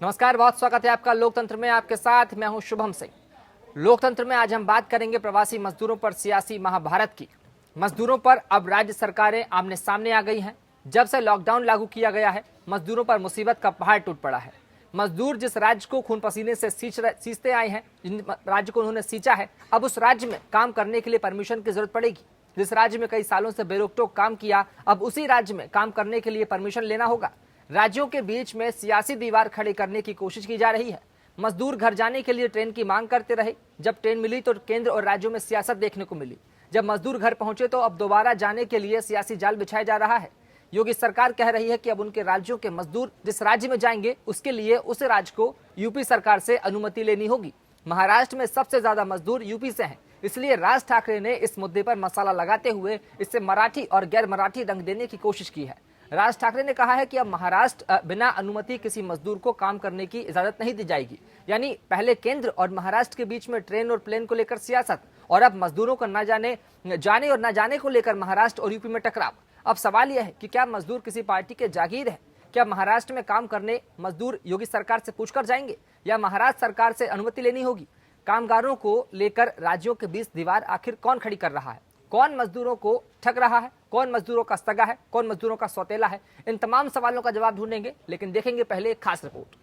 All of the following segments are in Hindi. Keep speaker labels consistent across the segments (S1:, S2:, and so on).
S1: नमस्कार, बहुत स्वागत है आपका लोकतंत्र में। आपके साथ मैं हूं शुभम सिंह। लोकतंत्र में आज हम बात करेंगे प्रवासी मजदूरों पर सियासी महाभारत की। मजदूरों पर अब राज्य सरकारें आमने सामने आ गई हैं। जब से लॉकडाउन लागू किया गया है, मजदूरों पर मुसीबत का पहाड़ टूट पड़ा है। मजदूर जिस राज्य को खून पसीने से सींचते आए हैं, जिन राज्य को उन्होंने सींचा है, अब उस राज्य में काम करने के लिए परमिशन की जरूरत पड़ेगी। जिस राज्य में कई सालों से बेरोक-टोक काम किया, अब उसी राज्य में काम करने के लिए परमिशन लेना होगा। राज्यों के बीच में सियासी दीवार खड़ी करने की कोशिश की जा रही है। मजदूर घर जाने के लिए ट्रेन की मांग करते रहे। जब ट्रेन मिली तो केंद्र और राज्यों में सियासत देखने को मिली। जब मजदूर घर पहुंचे तो अब दोबारा जाने के लिए सियासी जाल बिछाया जा रहा है। योगी सरकार कह रही है कि अब उनके राज्यों के मजदूर जिस राज्य में जाएंगे, उसके लिए उस राज्य को यूपी सरकार से अनुमति लेनी होगी। महाराष्ट्र में सबसे ज्यादा मजदूर यूपी से हैं, इसलिए राज ठाकरे ने इस मुद्दे पर मसाला लगाते हुए इससे मराठी और गैर मराठी रंग देने की कोशिश की है। राज ठाकरे ने कहा है कि अब महाराष्ट्र बिना अनुमति किसी मजदूर को काम करने की इजाजत नहीं दी जाएगी। यानी पहले केंद्र और महाराष्ट्र के बीच में ट्रेन और प्लेन को लेकर सियासत, और अब मजदूरों को जाने और न जाने को लेकर महाराष्ट्र और यूपी में टकराव। अब सवाल यह है कि क्या मजदूर किसी पार्टी के जागीर है? क्या महाराष्ट्र में काम करने मजदूर योगी सरकार से पूछकर जाएंगे या महाराष्ट्र सरकार से अनुमति लेनी होगी? कामगारों को लेकर राज्यों के बीच दीवार आखिर कौन खड़ी कर रहा है? कौन मजदूरों को ठग रहा है? कौन मजदूरों का सगा है? कौन मजदूरों का सौतेला है? इन तमाम सवालों का जवाब ढूंढेंगे, लेकिन देखेंगे पहले एक खास रिपोर्ट।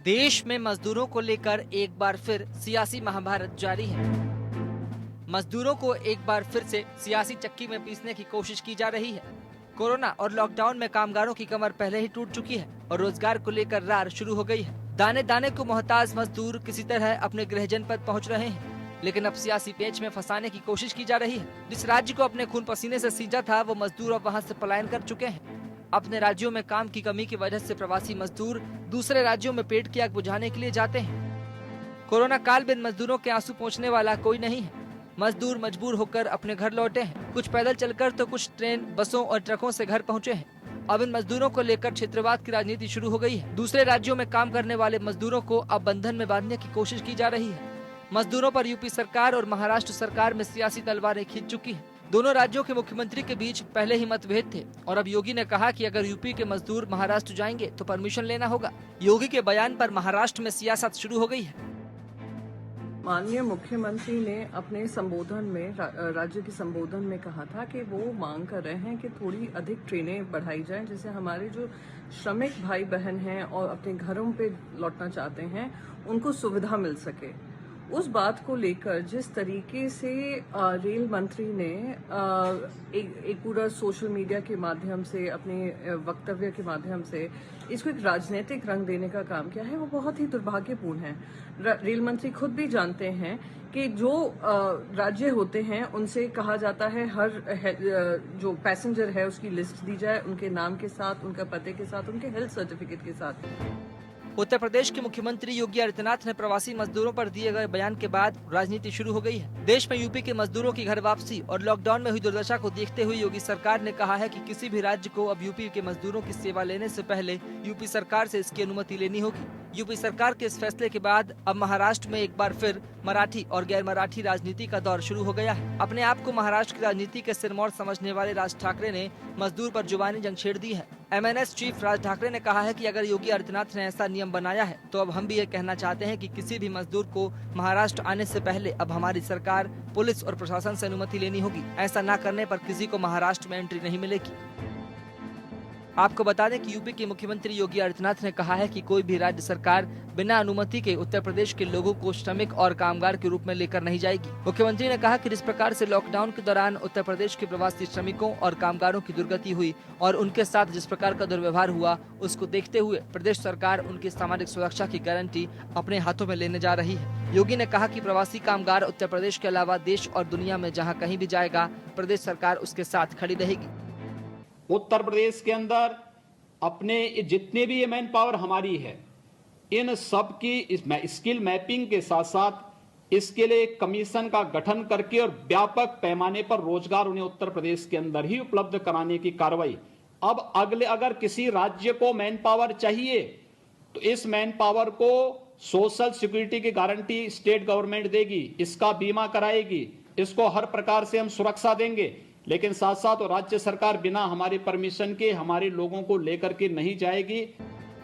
S1: देश में मजदूरों को लेकर एक बार फिर सियासी महाभारत जारी है। मजदूरों को एक बार फिर से सियासी चक्की में पीसने की कोशिश की जा रही है। कोरोना और लॉकडाउन में कामगारों की कमर पहले ही टूट चुकी है और रोजगार को लेकर रार शुरू हो गई है। दाने दाने को मोहताज मजदूर किसी तरह अपने गृह जनपद पहुंच रहे हैं, लेकिन अब सियासी पेच में फंसाने की कोशिश की जा रही है। जिस राज्य को अपने खून पसीने से सींचा था, वो मजदूर अब वहां से पलायन कर चुके हैं। अपने राज्यों में काम की कमी की वजह से प्रवासी मजदूर दूसरे राज्यों में पेट की आग बुझाने के लिए जाते हैं। कोरोना काल बिन मजदूरों के आंसू पोंछने वाला कोई नहीं है। मजदूर मजबूर होकर अपने घर लौटे हैं। कुछ पैदल चलकर तो कुछ ट्रेन, बसों और ट्रकों से घर पहुंचे हैं। अब इन मजदूरों को लेकर क्षेत्रवाद की राजनीति शुरू हो गई है। दूसरे राज्यों में काम करने वाले मजदूरों को अब बंधन में बांधने की कोशिश की जा रही है। मजदूरों पर यूपी सरकार और महाराष्ट्र सरकार में सियासी तलवारें खींच चुकी है। दोनों राज्यों के मुख्यमंत्री के बीच पहले ही मतभेद थे और अब योगी ने कहा कि अगर यूपी के मजदूर महाराष्ट्र जाएंगे तो परमिशन लेना होगा। योगी के बयान पर महाराष्ट्र में सियासत शुरू हो गई है।
S2: माननीय मुख्यमंत्री ने अपने संबोधन में राज्य के संबोधन में कहा था कि वो मांग कर रहे हैं कि थोड़ी अधिक ट्रेनें बढ़ाई जाएं, जिससे हमारे जो श्रमिक भाई बहन हैं और अपने घरों पे लौटना चाहते हैं, उनको सुविधा मिल सके। उस बात को लेकर जिस तरीके से रेल मंत्री ने एक पूरा सोशल मीडिया के माध्यम से, अपने वक्तव्य के माध्यम से इसको एक राजनीतिक रंग देने का काम किया है, वो बहुत ही दुर्भाग्यपूर्ण है। रेल मंत्री खुद भी जानते हैं कि जो राज्य होते हैं उनसे कहा जाता है हर जो पैसेंजर है उसकी लिस्ट दी जाए, उनके नाम के साथ, उनका पते के साथ, उनके हेल्थ सर्टिफिकेट के साथ।
S1: उत्तर प्रदेश के मुख्यमंत्री योगी आदित्यनाथ ने प्रवासी मजदूरों पर दिए गए बयान के बाद राजनीति शुरू हो गई है। देश में यूपी के मजदूरों की घर वापसी और लॉकडाउन में हुई दुर्दशा को देखते हुए योगी सरकार ने कहा है कि किसी भी राज्य को अब यूपी के मजदूरों की सेवा लेने से पहले यूपी सरकार से इसकी अनुमति लेनी होगी। यूपी सरकार के इस फैसले के बाद अब महाराष्ट्र में एक बार फिर मराठी और गैर मराठी राजनीति का दौर शुरू हो गया है। अपने आप को महाराष्ट्र की राजनीति के सिरमौर समझने वाले राज ठाकरे ने मजदूर पर जुबानी जंग छेड़ दी है। MNS चीफ राज ठाकरे ने कहा है कि अगर योगी आदित्यनाथ ने ऐसा नियम बनाया है तो अब हम भी ये कहना चाहते हैं कि किसी भी मजदूर को महाराष्ट्र आने से पहले अब हमारी सरकार, पुलिस और प्रशासन से अनुमति लेनी होगी। ऐसा न करने पर किसी को महाराष्ट्र में एंट्री नहीं मिलेगी। आपको बता दें कि यूपी के मुख्यमंत्री योगी आदित्यनाथ ने कहा है कि कोई भी राज्य सरकार बिना अनुमति के उत्तर प्रदेश के लोगों को श्रमिक और कामगार के रूप में लेकर नहीं जाएगी। मुख्यमंत्री ने कहा कि जिस प्रकार से लॉकडाउन के दौरान उत्तर प्रदेश के प्रवासी श्रमिकों और कामगारों की दुर्गति हुई और उनके साथ जिस प्रकार का दुर्व्यवहार हुआ, उसको देखते हुए प्रदेश सरकार उनकी सामाजिक सुरक्षा की गारंटी अपने हाथों में लेने जा रही है। योगी ने कहा कि प्रवासी कामगार उत्तर प्रदेश के अलावा देश और दुनिया में जहाँ कहीं भी जाएगा, प्रदेश सरकार उसके साथ खड़ी रहेगी।
S3: उत्तर प्रदेश के अंदर अपने जितने भी ये मैन पावर हमारी है, इन सब की स्किल मैपिंग के साथ साथ इसके लिए एक कमीशन का गठन करके और व्यापक पैमाने पर रोजगार उन्हें उत्तर प्रदेश के अंदर ही उपलब्ध कराने की कार्रवाई। अब अगर किसी राज्य को मैन पावर चाहिए तो इस मैन पावर को सोशल सिक्योरिटी की गारंटी स्टेट गवर्नमेंट देगी, इसका बीमा कराएगी, इसको हर प्रकार से हम सुरक्षा देंगे, लेकिन साथ साथ राज्य सरकार बिना हमारे परमिशन के हमारे लोगों को लेकर के नहीं जाएगी।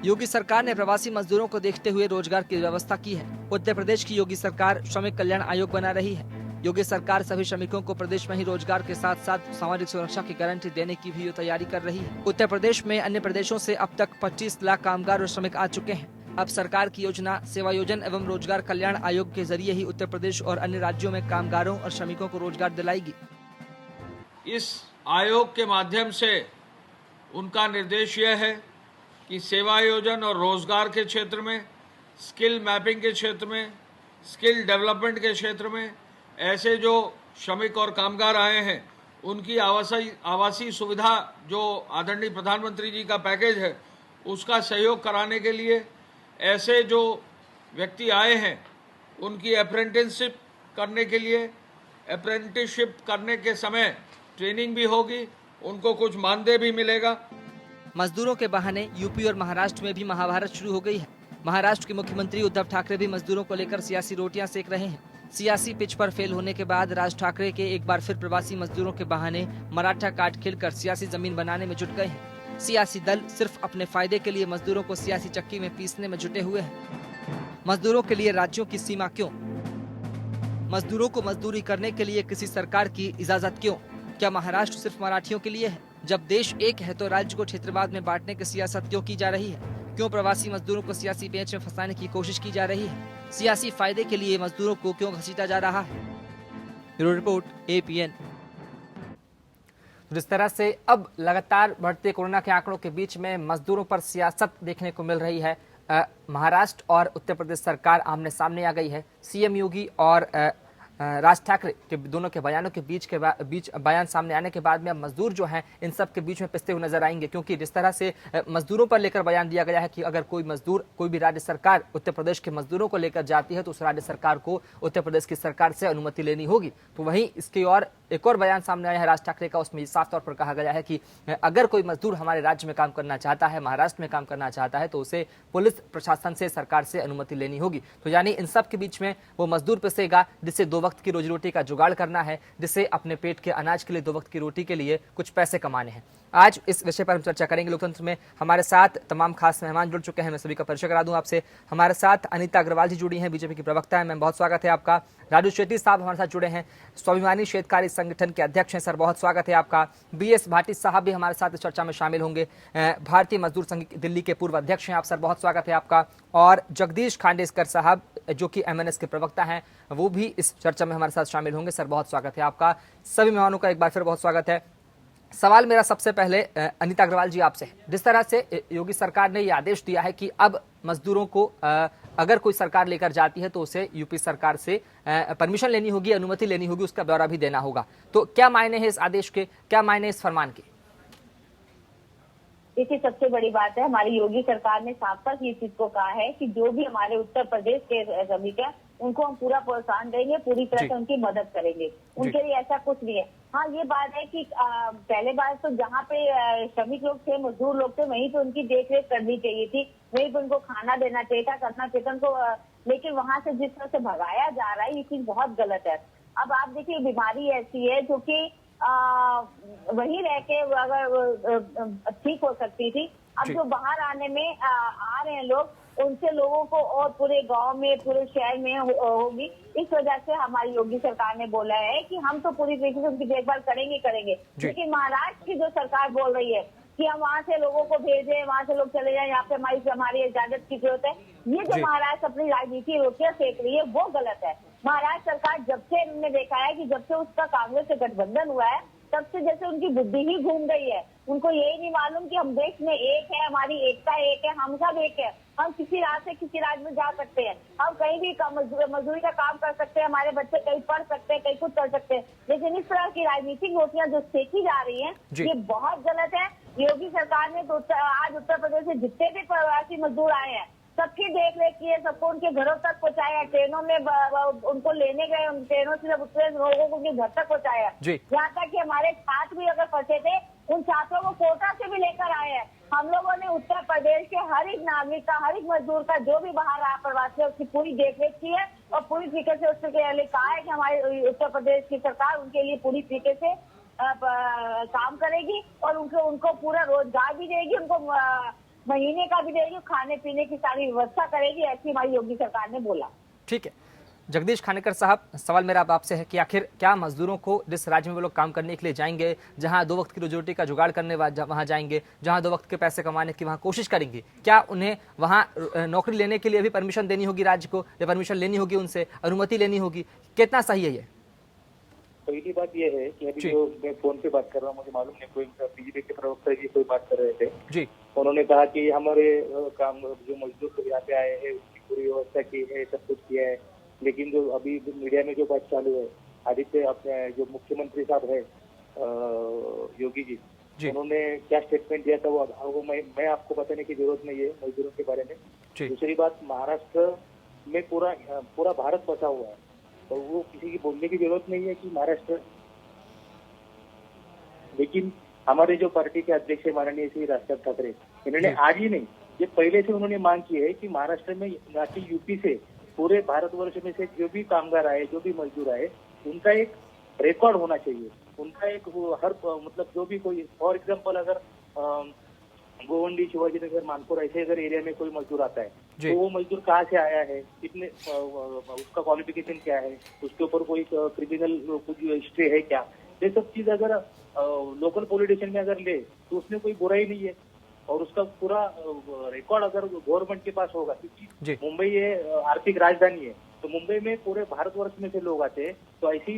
S1: योगी सरकार ने प्रवासी मजदूरों को देखते हुए रोजगार की व्यवस्था की है। उत्तर प्रदेश की योगी सरकार श्रमिक कल्याण आयोग बना रही है। योगी सरकार सभी श्रमिकों को प्रदेश में ही रोजगार के साथ साथ सामाजिक सुरक्षा की गारंटी देने की भी तैयारी कर रही है। उत्तर प्रदेश में अन्य प्रदेशों से अब तक 25 लाख कामगार और श्रमिक आ चुके हैं। अब सरकार की योजना सेवायोजन एवं रोजगार कल्याण आयोग के जरिए ही उत्तर प्रदेश और अन्य राज्यों में कामगारों और श्रमिकों को रोजगार दिलाएगी।
S4: इस आयोग के माध्यम से उनका निर्देश यह है कि सेवायोजन और रोजगार के क्षेत्र में, स्किल मैपिंग के क्षेत्र में, स्किल डेवलपमेंट के क्षेत्र में ऐसे जो श्रमिक और कामगार आए हैं उनकी आवासीय सुविधा जो आदरणीय प्रधानमंत्री जी का पैकेज है उसका सहयोग कराने के लिए ऐसे जो व्यक्ति आए हैं उनकी अप्रेंटिसशिप करने के लिए, अप्रेंटिसशिप करने के समय ट्रेनिंग भी होगी, उनको कुछ मानदेय भी मिलेगा।
S1: मजदूरों के बहाने यूपी और महाराष्ट्र में भी महाभारत शुरू हो गई है। महाराष्ट्र के मुख्यमंत्री उद्धव ठाकरे भी मजदूरों को लेकर सियासी रोटियां सेक रहे हैं। सियासी पिच पर फेल होने के बाद राज ठाकरे के एक बार फिर प्रवासी मजदूरों के बहाने मराठा काट खेलकर सियासी जमीन बनाने में जुट गए हैं। सियासी दल सिर्फ अपने फायदे के लिए मजदूरों को सियासी चक्की में पीसने में जुटे हुए हैं। मजदूरों के लिए राज्यों की सीमा क्यों? मजदूरों को मजदूरी करने के लिए किसी सरकार की इजाजत क्यों? क्या महाराष्ट्र सिर्फ मराठियों के लिए है? जब देश एक है तो राज्य को क्षेत्रवाद में बांटने की सियासत क्यों की जा रही है? क्यों प्रवासी मजदूरों को सियासी पेंच में फंसाने की कोशिश की जा रही है? सियासी फायदे के लिए मजदूरों को क्यों घसीटा जा रहा है? Bureau report, APN। जिस तरह से अब लगातार बढ़ते कोरोना के आंकड़ों के बीच में मजदूरों पर सियासत देखने को मिल रही है। महाराष्ट्र और उत्तर प्रदेश सरकार आमने सामने आ गई है। CM योगी और राज ठाकरे के दोनों के बयानों के बीच बयान सामने आने के बाद में अब मजदूर जो हैं इन सब के बीच में पिसते हुए नजर आएंगे, क्योंकि जिस तरह से मजदूरों पर लेकर बयान दिया गया है कि अगर कोई मजदूर, कोई भी राज्य सरकार उत्तर प्रदेश के मजदूरों को लेकर जाती है तो उस राज्य सरकार को उत्तर प्रदेश की सरकार से अनुमति लेनी होगी। तो वहीं इसकी और एक और बयान सामने आया है राज ठाकरे का। उसमें साफ तौर पर कहा गया है कि अगर कोई मजदूर हमारे राज्य में काम करना चाहता है, महाराष्ट्र में काम करना चाहता है, तो उसे पुलिस प्रशासन से, सरकार से अनुमति लेनी होगी। तो यानी इन सब के बीच में वो मजदूर पिसेगा जिससे 2 वक्त की रोजी रोटी का जुगाड़ करना है, जिसे अपने पेट के अनाज के लिए, 2 वक्त की रोटी के लिए कुछ पैसे कमाने हैं। आज इस विषय पर हम चर्चा करेंगे। लोकतंत्र में हमारे साथ तमाम खास मेहमान जुड़ चुके हैं। मैं सभी का परिचय करा दूं आपसे। हमारे साथ अनीता अग्रवाल जी जुड़ी हैं, बीजेपी की प्रवक्ता है। मैम, बहुत स्वागत है आपका। राजू शेट्टी साहब हमारे साथ जुड़े हैं, स्वाभिमानी क्षेत्रकारी संगठन के अध्यक्ष हैं। सर, बहुत स्वागत है आपका। BS भाटी साहब भी हमारे साथ इस चर्चा में शामिल होंगे, भारतीय मजदूर संघ दिल्ली के पूर्व अध्यक्ष हैं आप। सर, बहुत स्वागत है आपका। और जगदीश खांडेसकर साहब जो कि MNS के प्रवक्ता हैं, वो भी इस चर्चा में हमारे साथ शामिल होंगे। सर, बहुत स्वागत है आपका। सभी मेहमानों का एक बार फिर बहुत स्वागत है। सवाल मेरा सबसे पहले अनीता अग्रवाल जी आपसे है। जिस तरह से योगी सरकार ने ये आदेश दिया है कि अब मजदूरों को अगर कोई सरकार लेकर जाती है तो उसे यूपी सरकार से परमिशन लेनी होगी, अनुमति लेनी होगी, उसका ब्यौरा भी देना होगा, तो क्या मायने हैं इस आदेश के, क्या मायने इस फरमान के?
S5: देखिए, सबसे बड़ी बात है, हमारी योगी सरकार ने साफ साफ ये चीज को कहा है कि जो भी हमारे उत्तर प्रदेश के श्रमिक है उनको हम पूरा प्रोत्साहन देंगे, पूरी तरह से उनकी मदद करेंगे। उनके लिए ऐसा कुछ नहीं है। हाँ, ये बात है कि पहले बात तो जहाँ पे श्रमिक लोग थे, मजदूर लोग थे, वहीं पे उनकी देख रेख करनी चाहिए थी, वहीं पे उनको खाना देना चाहिए था, करना चाहिए था उनको। लेकिन वहां से जिस तरह से भगाया जा रहा है, ये चीज बहुत गलत है। अब आप देखिए, बीमारी ऐसी है जो कि वहीं रह के अगर ठीक हो सकती थी। अब जो बाहर आने में आ रहे हैं लोग, उनसे लोगों को और पूरे गांव में, पूरे शहर में होगी। इस वजह से हमारी योगी सरकार ने बोला है कि हम तो पूरी तरीके से उनकी देखभाल करेंगे। लेकिन महाराष्ट्र की जो सरकार बोल रही है कि हम वहाँ से लोगों को भेजें, वहाँ से लोग चले जाएं, यहाँ पे हमारी इजाजत की जरूरत है, ये जो महाराष्ट्र अपनी राजनीति रोटियां सेक रही है वो गलत है। महाराष्ट्र सरकार जब से हमने देखा है कि जब से उसका कांग्रेस से गठबंधन हुआ है, तब से जैसे उनकी बुद्धि ही घूम गई है। उनको यही नहीं मालूम कि हम देश में एक है, हमारी एकता एक है, हम सब एक है। हम किसी राज्य से किसी राज्य में जा सकते हैं, हम कहीं भी मजदूरी का काम कर सकते हैं, हमारे बच्चे कहीं पढ़ सकते हैं, कहीं कुछ कर सकते हैं। लेकिन इस तरह की राजनीतिक रोटियां जो सेकी जा रही हैं, ये बहुत गलत है। योगी सरकार ने तो आज उत्तर प्रदेश से जितने भी प्रवासी मजदूर आए हैं सबकी देख रेख की है, सबको उनके घरों तक पहुंचाया, ट्रेनों में उनको लेने गए, उन ट्रेनों से जब उतरे लोगों को उनके घर तक पहुंचाया। यहाँ तक कि हमारे छात्र भी अगर फंसे थे, उन छात्रों को कोटा से भी लेकर आए हैं। हम लोगों ने उत्तर प्रदेश के हर एक नागरिक का, हर एक मजदूर का, जो भी बाहर रहा प्रवासी है, उसकी पूरी देखरेख की है और पूरी तरीके से उसके लिए कहा है कि हमारे उत्तर प्रदेश की सरकार उनके लिए पूरी तरीके से काम करेगी और उनको पूरा रोजगार भी देगी, उनको महीने का भी देगी, खाने पीने की सारी व्यवस्था करेगी, ऐसी हमारी योगी सरकार ने बोला।
S1: ठीक है जगदीश खानेकर साहब, सवाल मेरा अब आपसे है कि आखिर क्या मजदूरों को जिस राज्य में वो लोग काम करने के लिए जाएंगे, जहां 2 वक्त की रोजी रोटी का जुगाड़ करने वहां जाएंगे, जहां 2 वक्त के पैसे कमाने की वहां कोशिश करेंगे, क्या उन्हें वहां नौकरी लेने के लिए भी परमिशन देनी होगी राज्य को, या परमिशन लेनी होगी, उनसे अनुमति लेनी होगी? कितना सही है ये?
S6: पहली बात यह है कि अभी जो मैं फोन पे बात कर रहा हूँ, मुझे मालूम नहीं, कोई बीजेपी के प्रवक्ता जी कोई बात कर रहे थे
S1: जी।
S6: उन्होंने कहा कि हमारे काम जो मजदूर यहाँ पे आए हैं उसकी पूरी व्यवस्था की है, सब कुछ किया है। लेकिन जो अभी मीडिया में जो बात चालू है, आदित्य अपने जो मुख्यमंत्री साहब है योगी जी, उन्होंने क्या स्टेटमेंट दिया था वो मैं आपको बताने की जरूरत नहीं है मजदूरों के बारे में। दूसरी बात, महाराष्ट्र में पूरा भारत बसा हुआ है, तो वो किसी की बोलने की जरूरत नहीं है कि महाराष्ट्र। लेकिन हमारे जो पार्टी के अध्यक्ष है माननीय श्री राज ठाकरे, इन्होंने आज ही नहीं, ये पहले से उन्होंने मांग की है कि महाराष्ट्र में ना कि यूपी से, पूरे भारतवर्ष में से जो भी कामगार आए, जो भी मजदूर आए, उनका एक रिकॉर्ड होना चाहिए, उनका एक हर मतलब जो भी कोई, फॉर एग्जाम्पल अगर गोवंडी, शिवाजीनगर, मानपुर ऐसे अगर एरिया में कोई मजदूर आता है तो वो मजदूर कहाँ से आया है, कितने उसका क्वालिफिकेशन क्या है, उसके ऊपर कोई क्रिमिनल कुछ हिस्ट्री है क्या, ये सब चीज अगर लोकल पॉलिटिशियन में अगर ले तो उसमें कोई बुराई नहीं है। और उसका पूरा रिकॉर्ड अगर गवर्नमेंट के पास होगा, क्योंकि मुंबई ये आर्थिक राजधानी है, तो मुंबई में पूरे भारतवर्ष में से लोग आते हैं, तो ऐसी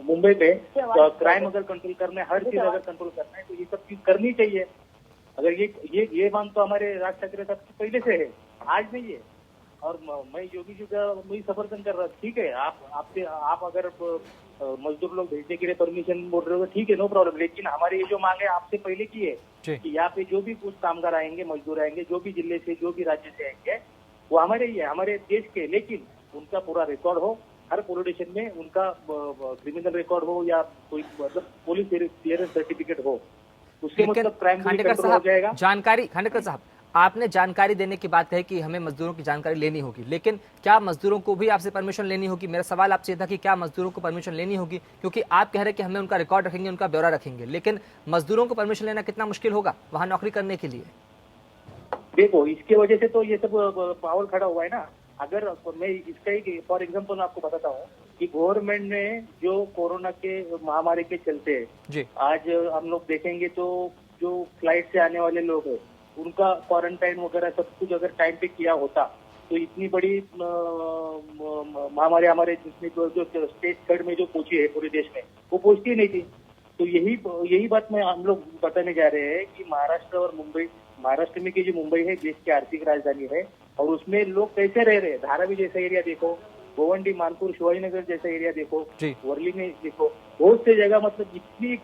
S6: मुंबई पे क्राइम अगर कंट्रोल करना है, हर चीज अगर कंट्रोल करना है, तो ये सब चीज करनी चाहिए। अगर ये मांग तो हमारे राज ठाकरे साहब की पहले से है, आज नहीं है। और मैं योगी जी का वही समर्थन कर रहा, ठीक है, आप अगर मजदूर लोग भेजने के लिए परमिशन बोल रहे हो तो ठीक है, नो प्रॉब्लम। लेकिन हमारी ये जो मांग है आपसे पहले की है कि यहाँ पे जो भी कुछ कामगार आएंगे, मजदूर आएंगे, जो भी जिले से, जो भी राज्य से आएंगे, वो हमारे ही है, हमारे देश के, लेकिन उनका पूरा रिकॉर्ड हो, हर पॉलिटिशियन में उनका क्रिमिनल रिकॉर्ड हो या कोई मतलब पुलिस क्लियरेंस सर्टिफिकेट हो, उसके मतलब क्राइम कंट्रोल हो जाएगा।
S1: जानकारी, खानेकर साहब, आपने जानकारी देने की बात कही कि हमें मजदूरों की जानकारी लेनी होगी, लेकिन क्या मजदूरों को भी आपसे परमिशन लेनी होगी? मेरा सवाल आपसे था कि क्या मजदूरों को परमिशन लेनी होगी, क्योंकि आप कह रहे हैं कि हमें उनका रिकॉर्ड रखेंगे, उनका ब्यौरा रखेंगे, लेकिन मजदूरों को परमिशन लेना कितना मुश्किल होगा वहां नौकरी करने के लिए?
S6: देखो, इसके वजह से तो ये सब माहौल खड़ा हुआ है ना। अगर मैं इसका ही फॉर एग्जाम्पल आपको बताता हूँ कि गवर्नमेंट ने जो कोरोना के महामारी के चलते आज हम लोग देखेंगे तो जो फ्लाइट से आने वाले लोग हैं उनका क्वारंटाइन वगैरह सब कुछ अगर टाइम पे किया होता तो इतनी बड़ी महामारी हमारे जितनी जो स्टेट थर्ड में जो पहुंची है पूरे देश में, वो पहुंचती नहीं थी। तो यही बात में हम लोग बताने जा रहे हैं कि महाराष्ट्र और मुंबई, महाराष्ट्र में की जो मुंबई है देश की आर्थिक राजधानी है, और उसमें लोग कैसे रह रहे हैं। धारावी जैसा एरिया देखो, गोवंडी, मानपुर, शिवाजीनगर जैसा एरिया देखो, वर्ली में देखो, बहुत से जगह मतलब इतनी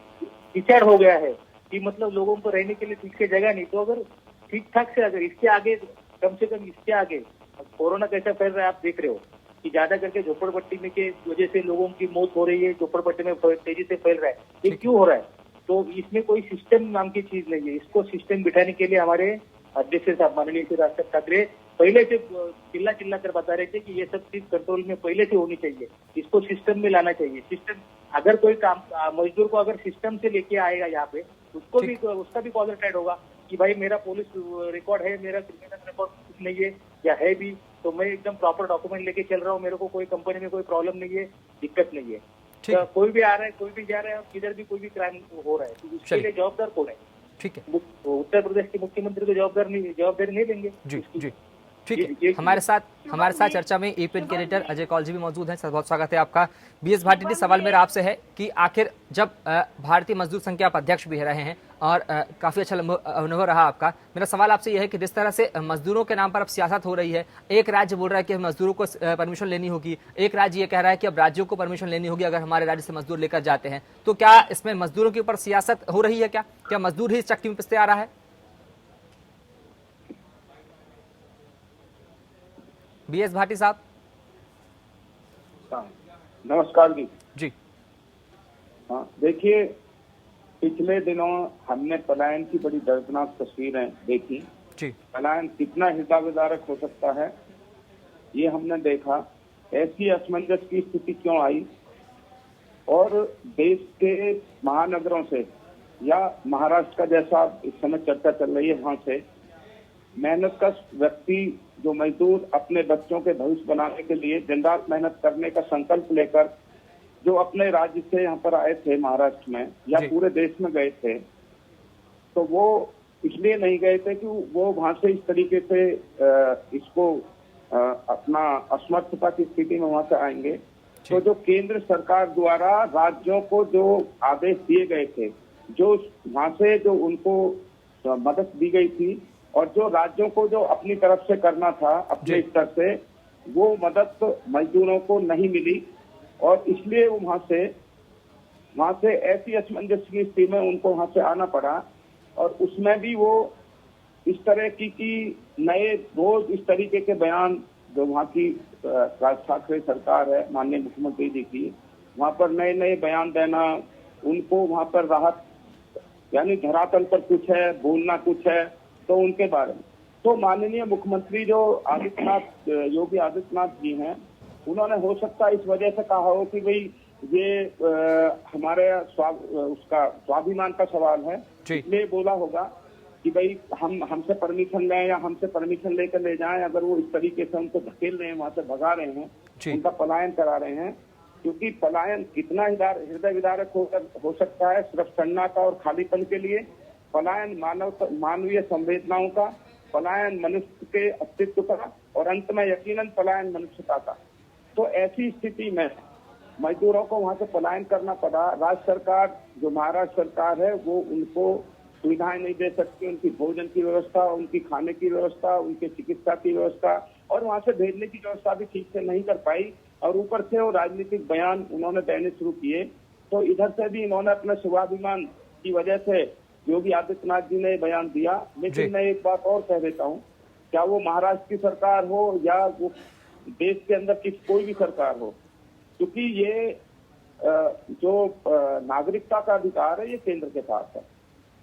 S6: कीचड़ हो गया है कि मतलब लोगों को रहने के लिए ठीक से जगह नहीं। तो अगर ठीक ठाक से अगर इसके आगे, कम से कम इसके आगे कोरोना कैसा फैल रहा है आप देख रहे हो कि ज्यादा करके झोपड़पट्टी में के वजह से लोगों की मौत हो रही है, झोपड़पट्टी में तेजी से फैल रहा है। ये क्यों हो रहा है? तो इसमें कोई सिस्टम नाम की चीज नहीं है। इसको सिस्टम बिठाने के लिए हमारे अध्यक्ष साहब माननीय श्री राज ठाकरे पहले से चिल्ला कर बता रहे थे कि ये सब चीज कंट्रोल में पहले से होनी चाहिए, इसको सिस्टम में लाना चाहिए। सिस्टम अगर कोई काम मजदूर को अगर सिस्टम से लेके आएगा यहाँ पे, उसको भी उसका भी क्वालिफाइड होगा कि भाई मेरा पुलिस रिकॉर्ड है, मेरा क्रिमिनल रिकॉर्ड कुछ नहीं है या है भी तो मैं एकदम प्रॉपर डॉक्यूमेंट लेके चल रहा हूँ, मेरे को कोई कंपनी में कोई प्रॉब्लम नहीं है, दिक्कत नहीं है। तो कोई भी आ रहा है, कोई भी जा रहा है, किधर भी कोई भी क्राइम हो रहा है, तो उसके लिए जवाबदार कौन है?
S1: ठीक है,
S6: उत्तर प्रदेश के मुख्यमंत्री को जवाबदारी नहीं देंगे।
S1: जी ठीक है। हमारे साथ चर्चा में एपीएन के एडिटर अजय कौल जी भी मौजूद हैं। बहुत स्वागत है आपका। बीएस भाटी जी, सवाल मेरा आपसे है कि आखिर जब भारतीय मजदूर संघ के आप अध्यक्ष भी रहे हैं और काफी अच्छा अनुभव रहा आपका, मेरा सवाल आपसे यह है कि जिस तरह से मजदूरों के नाम पर अब सियासत हो रही है, एक राज्य बोल रहा है कि मजदूरों को परमिशन लेनी होगी, एक राज्य ये कह रहा है कि अब राज्यों को परमिशन लेनी होगी अगर हमारे राज्य से मजदूर लेकर जाते हैं, तो क्या इसमें मजदूरों के ऊपर सियासत हो रही है? क्या मजदूर ही इस चक्की में पिसते आ रहा है? बीएस भाटी साहब,
S6: नमस्कार जी।
S1: जी
S6: हाँ, देखिए
S7: पिछले दिनों हमने पलायन की बड़ी दर्दनाक तस्वीरें देखी।
S1: जी
S7: पलायन कितना हृदय विदारक हो सकता है ये हमने देखा। ऐसी असमंजस की स्थिति क्यों आई, और देश के महानगरों से या महाराष्ट्र का जैसा इस समय चर्चा चल रही है, वहां से मेहनतकश व्यक्ति जो मजदूर अपने बच्चों के भविष्य बनाने के लिए दिन रात मेहनत करने का संकल्प लेकर जो अपने राज्य से यहाँ पर आए थे महाराष्ट्र में या
S1: जी।
S7: पूरे देश में गए थे, तो वो इसलिए नहीं गए थे कि वो वहां से इस तरीके से इसको अपना असमर्थता की स्थिति में वहां से आएंगे। तो जो केंद्र सरकार द्वारा राज्यों को जो आदेश दिए गए थे, जो वहां से जो उनको मदद दी गई थी और जो राज्यों को जो अपनी तरफ से करना था अपने स्तर से, वो मदद मजदूरों को नहीं मिली और इसलिए वो वहां से ऐसी असमंजस की स्थिति में उनको वहां से आना पड़ा। और उसमें भी वो इस तरह की नए रोज इस तरीके के बयान जो वहाँ की राज ठाकरे सरकार है, माननीय मुख्यमंत्री जी की, वहाँ पर नए नए बयान देना, उनको वहाँ पर राहत यानी धरातल पर कुछ है, बोलना कुछ है, तो उनके बारे में तो माननीय मुख्यमंत्री जो योगी आदित्यनाथ जी हैं, उन्होंने हो सकता है इस वजह से कहा हो कि भाई ये हमारे उसका स्वाभिमान का सवाल है, इसलिए बोला होगा कि भाई हमसे परमिशन लें या हमसे परमिशन लेकर ले जाएं। अगर वो इस तरीके से उनको धकेल रहे हैं, वहां से भगा रहे हैं, उनका पलायन करा रहे हैं, क्योंकि पलायन कितना हृदय विदारक हो सकता है सिर्फ सन्नाटा और खालीपन के लिए। पलायन मानवीय संवेदनाओं का, पलायन मनुष्य के अस्तित्व का और अंत में यकीनन पलायन मनुष्यता का। तो ऐसी स्थिति में मजदूरों को वहां से पलायन करना पड़ा। राज्य सरकार जो महाराष्ट्र सरकार है वो उनको सुविधाएं नहीं दे सकती, उनकी भोजन की व्यवस्था, उनकी खाने की व्यवस्था, उनके चिकित्सा की व्यवस्था और वहां से भेजने की व्यवस्था भी ठीक से नहीं कर पाई। और ऊपर से वो राजनीतिक बयान उन्होंने देने शुरू किए। तो इधर से भी इन्होंने अपने स्वाभिमान की वजह से योगी आदित्यनाथ जी ने बयान दिया। लेकिन मैं एक बात और कह देता हूँ, क्या वो महाराष्ट्र की सरकार हो या वो देश के अंदर की कोई भी सरकार हो, क्योंकि ये जो नागरिकता का अधिकार है ये केंद्र के पास है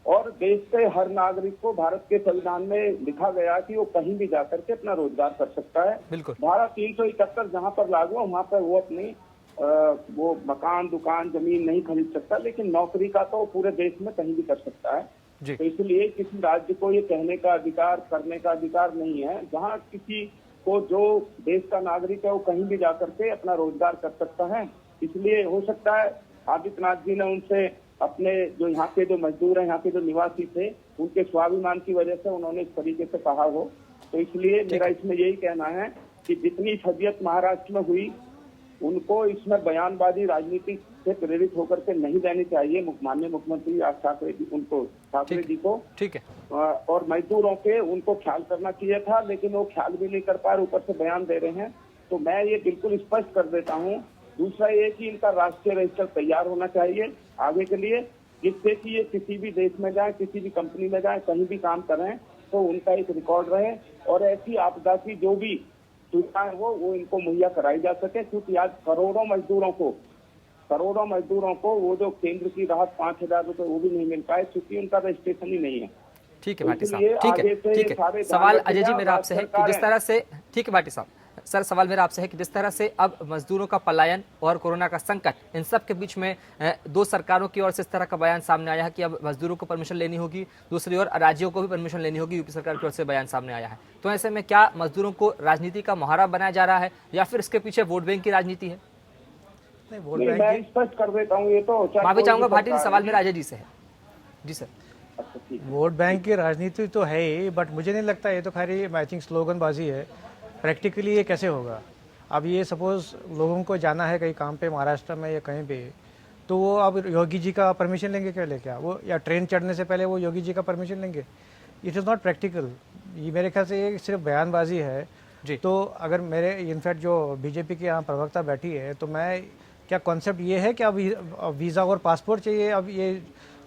S7: और देश के हर नागरिक को भारत के संविधान में लिखा गया कि वो कहीं भी जाकर के अपना रोजगार कर सकता है।
S1: बिल्कुल।
S7: धारा 371 जहाँ पर लागू है वहाँ पर वो अपनी वो मकान, दुकान, जमीन नहीं खरीद सकता, लेकिन नौकरी का तो पूरे देश में कहीं भी कर सकता है। तो इसलिए किसी राज्य को ये कहने का अधिकार, करने का अधिकार नहीं है। जहाँ किसी को जो देश का नागरिक है वो कहीं भी जाकर के अपना रोजगार कर सकता है। इसलिए हो सकता है आदित्यनाथ जी ने उनसे अपने जो यहाँ के जो मजदूर हैं, यहाँ के जो निवासी थे, उनके स्वाभिमान की वजह से उन्होंने इस तरीके से कहा हो। तो इसलिए मेरा इसमें यही कहना है कि जितनी फजियत महाराष्ट्र में हुई, उनको इसमें बयानबाजी राजनीति से प्रेरित होकर के नहीं देनी चाहिए। माननीय मुख्यमंत्री राज ठाकरे जी ठाकरे जी को
S1: ठीक है,
S7: और मजदूरों के उनको ख्याल करना चाहिए था, लेकिन वो ख्याल भी नहीं कर पा रहे, ऊपर से बयान दे रहे हैं। तो मैं ये बिल्कुल स्पष्ट कर देता हूँ। दूसरा ये कि इनका राष्ट्रीय रजिस्टर तैयार होना चाहिए आगे के लिए, जिससे कि ये किसी भी देश में जाए, किसी भी कंपनी में जाए, कहीं भी काम करें तो उनका एक रिकॉर्ड रहे और ऐसी आपदा की जो भी सुविधाएं हो वो इनको मुहैया कराई जा सके। क्योंकि आज करोड़ों मजदूरों को वो जो केंद्र की राहत 5,000 रुपए वो भी नहीं मिल पाए, क्योंकि उनका रजिस्ट्रेशन ही नहीं है।
S1: ठीक है भाटी साहब, ठीक है। सवाल अजय जी मेरा आपसे है कि जिस तरह से, ठीक है भाटी साहब, सर सवाल मेरा आपसे है कि जिस तरह से अब मजदूरों का पलायन और कोरोना का संकट, इन सब के बीच में दो सरकारों की ओर से इस तरह का बयान सामने आया है कि अब मजदूरों को परमिशन लेनी होगी, दूसरी ओर राज्यों को भी परमिशन लेनी होगी, यूपी सरकार की ओर से बयान सामने आया है। तो ऐसे में क्या मजदूरों को राजनीति का मुहावरा बनाया जा रहा है या फिर इसके पीछे वोट बैंक की राजनीति है?
S7: मैं स्पष्ट कर देता हूँ, ये तो
S1: माफी चाहूंगा भाटी जी, सवाल मेरा अजय जी से है। जी सर।
S8: वोट बैंक की राजनीति तो है ही, बट मुझे नहीं लगता, ये तो खाली आई थिंक स्लोगनबाजी है। प्रैक्टिकली ये कैसे होगा? अब ये सपोज लोगों को जाना है कहीं काम पे महाराष्ट्र में या कहीं पे, तो वो अब योगी जी का परमिशन लेंगे क्या वो, या ट्रेन चढ़ने से पहले वो योगी जी का परमिशन लेंगे? It is not practical. ये मेरे ख्याल से ये सिर्फ बयानबाजी है जी। तो अगर मेरे इनफैक्ट जो बीजेपी की यहाँ प्रवक्ता बैठी है, तो मैं क्या कॉन्सेप्ट ये है कि अब वीज़ा और पासपोर्ट चाहिए? अब ये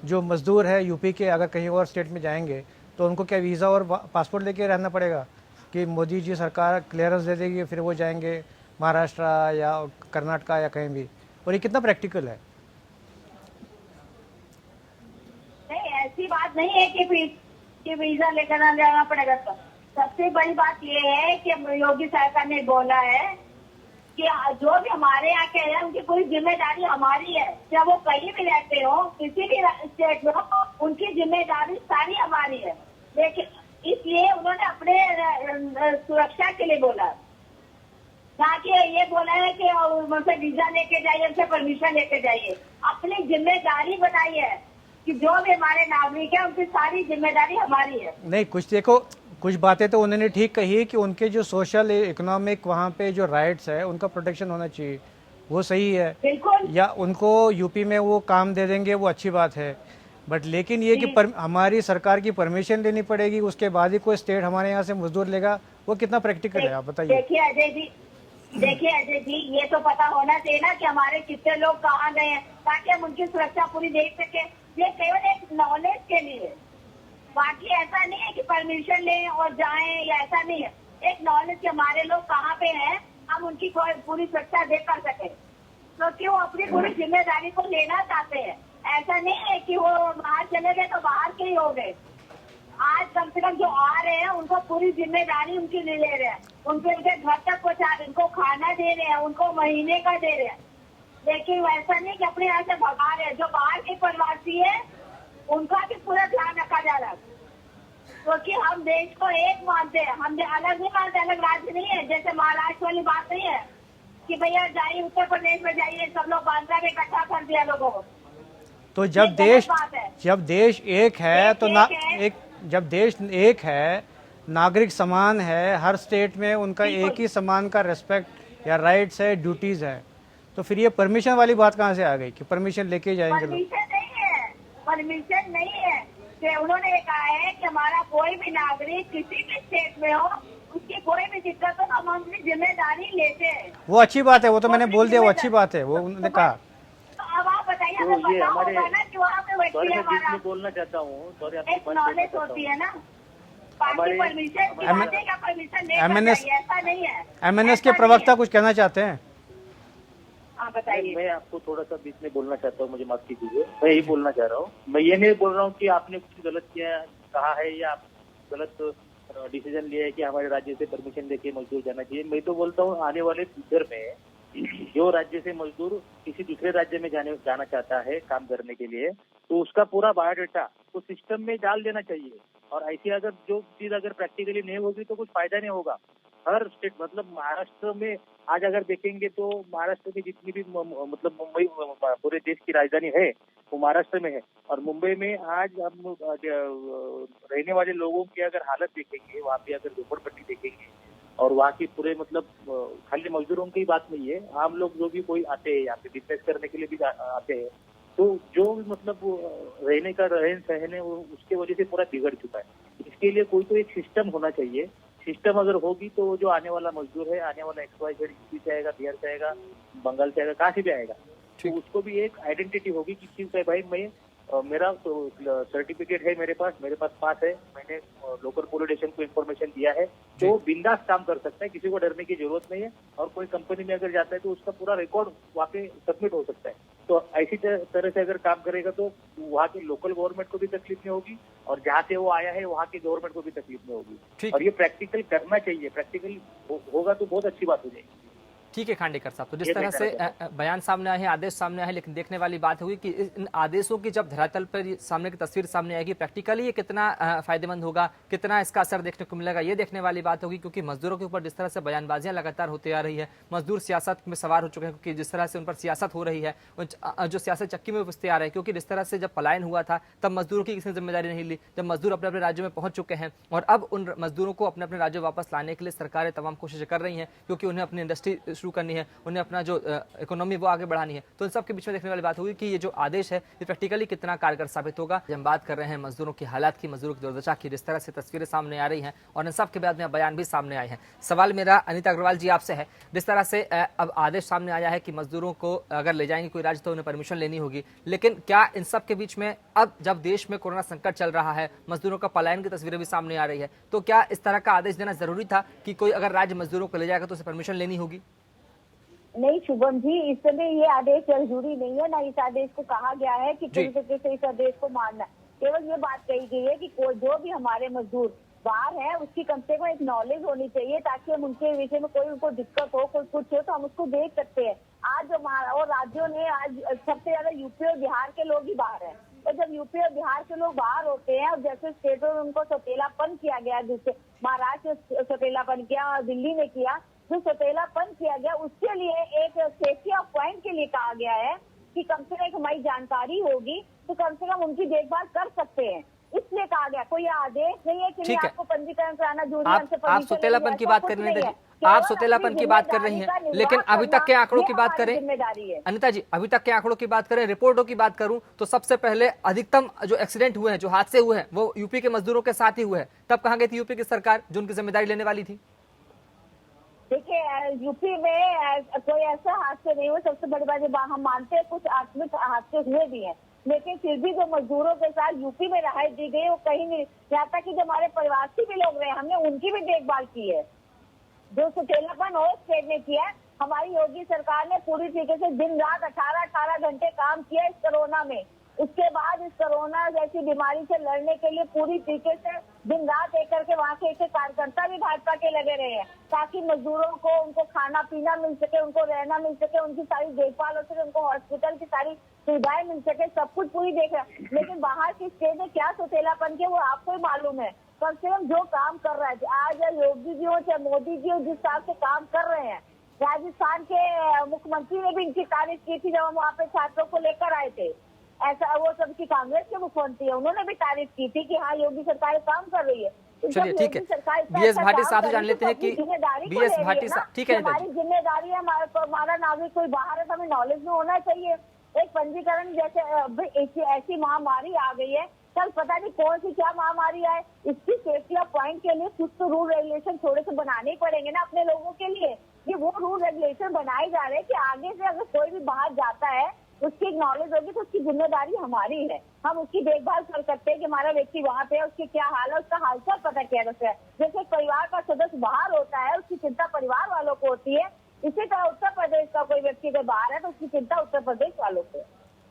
S8: जो मजदूर है यूपी के, अगर कहीं और स्टेट में जाएंगे तो उनको क्या वीज़ा और पासपोर्ट लेके रहना पड़ेगा कि मोदी जी सरकार क्लियरेंस दे देगी फिर वो जाएंगे महाराष्ट्र या कर्नाटका या कहीं भी? और ये कितना प्रैक्टिकल है?
S5: बड़ी बात नहीं है कि वीजा लेकर ना जाना पड़ेगा। सबसे बड़ी बात ये है कि योगी सरकार ने बोला है कि जो भी हमारे यहाँ के हैं उनकी पूरी जिम्मेदारी हमारी है। जब वो कहीं भी रहते हो, किसी भी स्टेट में हो, उनकी जिम्मेदारी सारी हमारी है। लेकिन इसलिए उन्होंने अपने सुरक्षा के लिए बोला, ना कि ये बोला है कि उनसे वीजा लेके जाइए, उनसे परमिशन लेके जाइए। अपनी जिम्मेदारी बनाई है कि जो भी हमारे नागरिक है उनकी सारी जिम्मेदारी हमारी है।
S8: नहीं, कुछ देखो, कुछ बातें तो उन्होंने ठीक कही है कि उनके जो सोशल इकोनॉमिक वहाँ पे जो राइट्स है उनका प्रोटेक्शन होना चाहिए, वो सही है।
S5: बिल्कुल।
S8: या उनको यूपी में वो काम दे देंगे, वो अच्छी बात है। बट लेकिन ये कि हमारी सरकार की परमिशन लेनी पड़ेगी, उसके बाद ही कोई स्टेट हमारे यहाँ से मजदूर लेगा, वो कितना प्रैक्टिकल है, आप बताइए।
S5: देखिए अजय जी, ये तो पता होना चाहिए ना कि हमारे कितने लोग कहाँ गए हैं, ताकि हम उनकी सुरक्षा पूरी देख सके। ये केवल एक नॉलेज के लिए, बाकी ऐसा नहीं है कि परमिशन लें और जाएं, या ऐसा नहीं है। एक नॉलेज के हमारे लोग कहाँ पे हैं, हम उनकी पूरी सुरक्षा दे कर सके, तो क्यों अपनी पूरी जिम्मेदारी को लेना चाहते हैं। ऐसा नहीं है कि वो बाहर चले गए तो बाहर के ही हो गए। आज कम से कम जो आ रहे हैं उनको पूरी जिम्मेदारी उनकी ले रहे हैं, उनके घर तक पहुँचा रहे, उनको खाना दे रहे हैं, उनको महीने का दे रहे हैं। लेकिन वैसा नहीं कि अपने यहाँ से भगा रहे हैं। जो बाहर के प्रवासी है उनका भी पूरा ध्यान रखा जा रहा है, क्योंकि हम देश को एक मानते हैं। हम अलग नहीं मानते, अलग राज्य नहीं है। जैसे महाराष्ट्र वाली बात नहीं है कि भैया जाइए उत्तर प्रदेश में जाइए, सब लोग बांद्रा में इकट्ठा कर दिया लोगों को।
S8: तो जब देश एक है तो जब देश एक है, नागरिक समान है, हर स्टेट में उनका एक ही समान का रेस्पेक्ट या राइट्स है, ड्यूटीज है, तो फिर ये परमिशन वाली बात कहाँ से आ गई कि परमिशन लेके जाएंगे लोग?
S5: परमिशन नहीं है कि उन्होंने कहा है कि हमारा कोई भी नागरिक किसी भी स्टेट में हो, उसकी कोई भी दिक्कत हो, हम अपनी जिम्मेदारी लेते हैं।
S8: वो अच्छी बात है, वो तो मैंने बोल दिया, वो अच्छी बात है, वो उन्होंने कहा।
S5: तो अब आप बताइए, हमें पता होगा ना कि वहाँ पे व्यक्ति हमारा
S6: बोलना चाहता हूँ,
S5: एक नॉलेज होती है ना। बाकी परमिशन ऐसा नहीं है।
S8: MNS के प्रवक्ता कुछ कहना चाहते हैं?
S6: मैं आपको थोड़ा सा बीच में बोलना चाहता हूँ, मुझे माफ कीजिए। मैं यही बोलना चाह रहा हूँ, मैं ये नहीं बोल रहा हूँ कि आपने कुछ गलत किया कहा है या आप गलत डिसीजन लिया है कि हमारे राज्य से परमिशन लेके मजदूर जाना चाहिए। मैं तो बोलता हूँ आने वाले फ्यूचर में जो राज्य से मजदूर किसी दूसरे राज्य में जाना चाहता है काम करने के लिए, तो उसका पूरा बायोडाटा उस सिस्टम में डाल देना चाहिए। और ऐसी अगर जो चीज अगर प्रैक्टिकली नहीं होगी तो कुछ फायदा नहीं होगा। हर स्टेट, मतलब महाराष्ट्र में आज अगर देखेंगे तो महाराष्ट्र में जितनी भी मतलब मुंबई पूरे देश की राजधानी है वो महाराष्ट्र में है। और मुंबई में आज हम रहने वाले लोगों की अगर हालत देखेंगे, वहाँ पे अगर झोपड़पट्टी देखेंगे और वहाँ की पूरे मतलब खाली मजदूरों की बात नहीं है, आम लोग जो भी कोई आते हैं यहाँ पे बिजनेस करने के लिए भी आते हैं, तो जो मतलब रहने का रहन सहन है वो उसके वजह से पूरा बिगड़ चुका है। इसके लिए कोई तो एक सिस्टम होना चाहिए। सिस्टम अगर होगी तो जो आने वाला मजदूर है, आने वाला XYZ यूपी से आएगा, बिहार से आएगा, बंगाल से आएगा, कहाँ से भी आएगा, तो उसको भी एक आइडेंटिटी होगी कि ठीक है भाई, मैं मेरा तो सर्टिफिकेट है, मेरे पास है, मैंने लोकल पुलिस स्टेशन को इन्फॉर्मेशन दिया है, तो बिंदास काम कर सकता है, किसी को डरने की जरूरत नहीं है। और कोई कंपनी में अगर जाता है तो उसका पूरा रिकॉर्ड वहाँ पे सबमिट हो सकता है। तो ऐसी तरह से अगर काम करेगा तो वहाँ की लोकल गवर्नमेंट को भी तकलीफ नहीं होगी और जहाँ से वो आया है वहाँ की गवर्नमेंट को भी तकलीफ नहीं होगी। और ये प्रैक्टिकल करना चाहिए, प्रैक्टिकल होगा तो बहुत अच्छी बात हो जाएगी।
S1: ठीक है खांडेकर साहब, तो जिस तरह से बयान सामने आए हैं, आदेश सामने आए हैं, लेकिन देखने वाली बात होगी कि इन आदेशों की जब धरातल पर सामने की तस्वीर सामने आएगी, प्रैक्टिकली ये कितना फायदेमंद होगा, कितना इसका असर देखने को मिलेगा, ये देखने वाली बात होगी। क्योंकि मजदूरों के ऊपर जिस तरह से बयानबाजियां लगातार होती आ रही है, मजदूर सियासत में सवार हो चुके हैं, क्योंकि जिस तरह से उन पर सियासत हो रही है, जो सियासत चक्की में उपस्थित आ रहे हैं। क्योंकि जिस तरह से जब पलायन हुआ था तब मजदूरों की किसी ने जिम्मेदारी नहीं ली, जब मजदूर अपने अपने राज्यों में पहुंच चुके हैं और अब उन मजदूरों को अपने अपने राज्यों वापस लाने के लिए सरकारें तमाम कोशिशें कर रही हैं, क्योंकि उन्हें अपनी इंडस्ट्री शुरू करनी है, उन्हें अपना जो इकोनॉमी वो आगे बढ़ानी है। तो इन सब के बीच में देखने वाली बात होगी कि ये जो आदेश है ये प्रैक्टिकली कितना कारगर साबित होगा। हम बात कर रहे हैं मजदूरों की हालात की, मजदूरों की दुर्दशा की, जिस तरह से तस्वीरें सामने आ रही हैं और इन सब के बाद में बयान भी सामने आए हैं। सवाल मेरा अनीता अग्रवाल जी आपसे है, जिस तरह से अब आदेश सामने आया है कि मजदूरों को अगर ले जाएंगे कोई राज्य तो उन्हें परमिशन लेनी होगी, लेकिन क्या इन सब के बीच में अब जब देश में कोरोना संकट चल रहा है, मजदूरों का पलायन की तस्वीरें भी सामने आ रही है, तो क्या इस तरह का आदेश देना जरूरी था कि कोई अगर राज्य मजदूरों को ले जाएगा तो उसे परमिशन लेनी होगी?
S5: नहीं शुभम जी, इसमें ये आदेश जरूरी नहीं है, ना इस आदेश को कहा गया है कि पूरी तरीके से इस आदेश को मानना। केवल ये बात कही गई है कि कोई जो भी हमारे मजदूर बाहर है उसकी कम से कम एक नॉलेज होनी चाहिए, ताकि हम उनके विषय में कोई उनको दिक्कत हो, कोई कुछ हो तो हम उसको देख सकते हैं। आज जो और राज्यों ने आज सबसे ज्यादा यूपी और बिहार के लोग ही बाहर हैं, तो जब यूपी और बिहार के लोग बाहर होते हैं और जैसे स्टेटों में उनको सौतेलापन किया गया, जिससे महाराष्ट्र में सौतेलापन किया और दिल्ली में किया, जो सौतेलापन किया गया उसके लिए एक सेफ्टी ऑफ पॉइंट के लिए कहा गया है कि कम से कम हमारी जानकारी होगी तो कम से कम उनकी देखभाल कर सकते हैं, इसलिए कहा गया। कोई आदेश नहीं है कि आपको पंजीकरण कराना जरूरी है।
S1: आप सौतेलापन की बात कर रही हैं, आप सौतेलापन की बात कर रही हैं, लेकिन अभी तक के आंकड़ों की बात करें अनिता जी, अभी तक के आंकड़ों की बात करें, रिपोर्टों की बात करूं तो सबसे पहले अधिकतम जो एक्सीडेंट हुए हैं, जो हादसे हुए हैं, वो यूपी के मजदूरों के साथ ही हुए हैं। तब कहां गई थी यूपी की सरकार जो उनकी जिम्मेदारी लेने वाली थी?
S5: देखिए, यूपी में कोई ऐसा हादसे नहीं हुए। सबसे बड़ी बात हम मानते हैं कुछ आकस्मिक हादसे हुए भी हैं, लेकिन फिर भी जो मजदूरों के साथ यूपी में रिहाई दी गई वो कहीं नहीं। यहाँ तक कि जो हमारे प्रवासी भी लोग रहे, हमने उनकी भी देखभाल की है। जो सौतेलापन और स्टेट ने किया, हमारी योगी सरकार ने पूरी तरीके से दिन रात 18 घंटे काम किया इस कोरोना में। उसके बाद इस कोरोना जैसी बीमारी से लड़ने के लिए पूरी तरीके से दिन रात एक करके वहाँ के एक कार्यकर्ता भी भाजपा के लगे रहे हैं, ताकि मजदूरों को उनको खाना पीना मिल सके, उनको रहना मिल सके, उनकी सारी देखभाल हो सके, उनको हॉस्पिटल की सारी सुविधाएं मिल सके, सब कुछ पूरी देख रहे हैं। लेकिन बाहर की स्टेट ने क्या सौतेलापन किया वो आपको ही मालूम है। कम से कम जो काम कर रहा है आज योगी जी हो चाहे मोदी जी हो, जिस हिसाब से काम कर रहे हैं, राजस्थान के मुख्यमंत्री ने भी इनकी तारीफ की थी जब हम वहाँ पे छात्रों को लेकर आए थे। ऐसा वो सबकी कांग्रेस के मुख्यमंत्री है, उन्होंने भी तारीफ की थी कि हाँ योगी सरकार काम कर रही है।
S1: चलिए ठीक है, बीएस भाटी साहब जान लेते हैं कि बीएस भाटी साहब, ठीक है,
S5: हमारी जिम्मेदारी है, हमारा नागरिक कोई बाहर है तो हमें नॉलेज में होना चाहिए। एक पंजीकरण जैसे ऐसी महामारी आ गई है, कल पता नहीं कौन सी क्या महामारी आए, इसकी सेफ्टी ऑफ पॉइंट के लिए कुछ तो रूल रेगुलेशन थोड़े से बनाने ही पड़ेंगे ना अपने लोगों के लिए। ये वो रूल रेगुलेशन बनाए जा रहे हैं कि आगे से अगर कोई भी बाहर जाता है उसकी एक नॉलेज होगी तो उसकी जिम्मेदारी हमारी है, हम उसकी देखभाल कर सकते हैं कि हमारा व्यक्ति वहाँ पे है, उसकी क्या हाल है, उसका हालचाल पता किया जाता है। जैसे परिवार का सदस्य बाहर होता है उसकी चिंता परिवार वालों को होती है, इसी तरह उत्तर प्रदेश का कोई व्यक्ति अगर बाहर है तो उसकी चिंता उत्तर प्रदेश वालों को।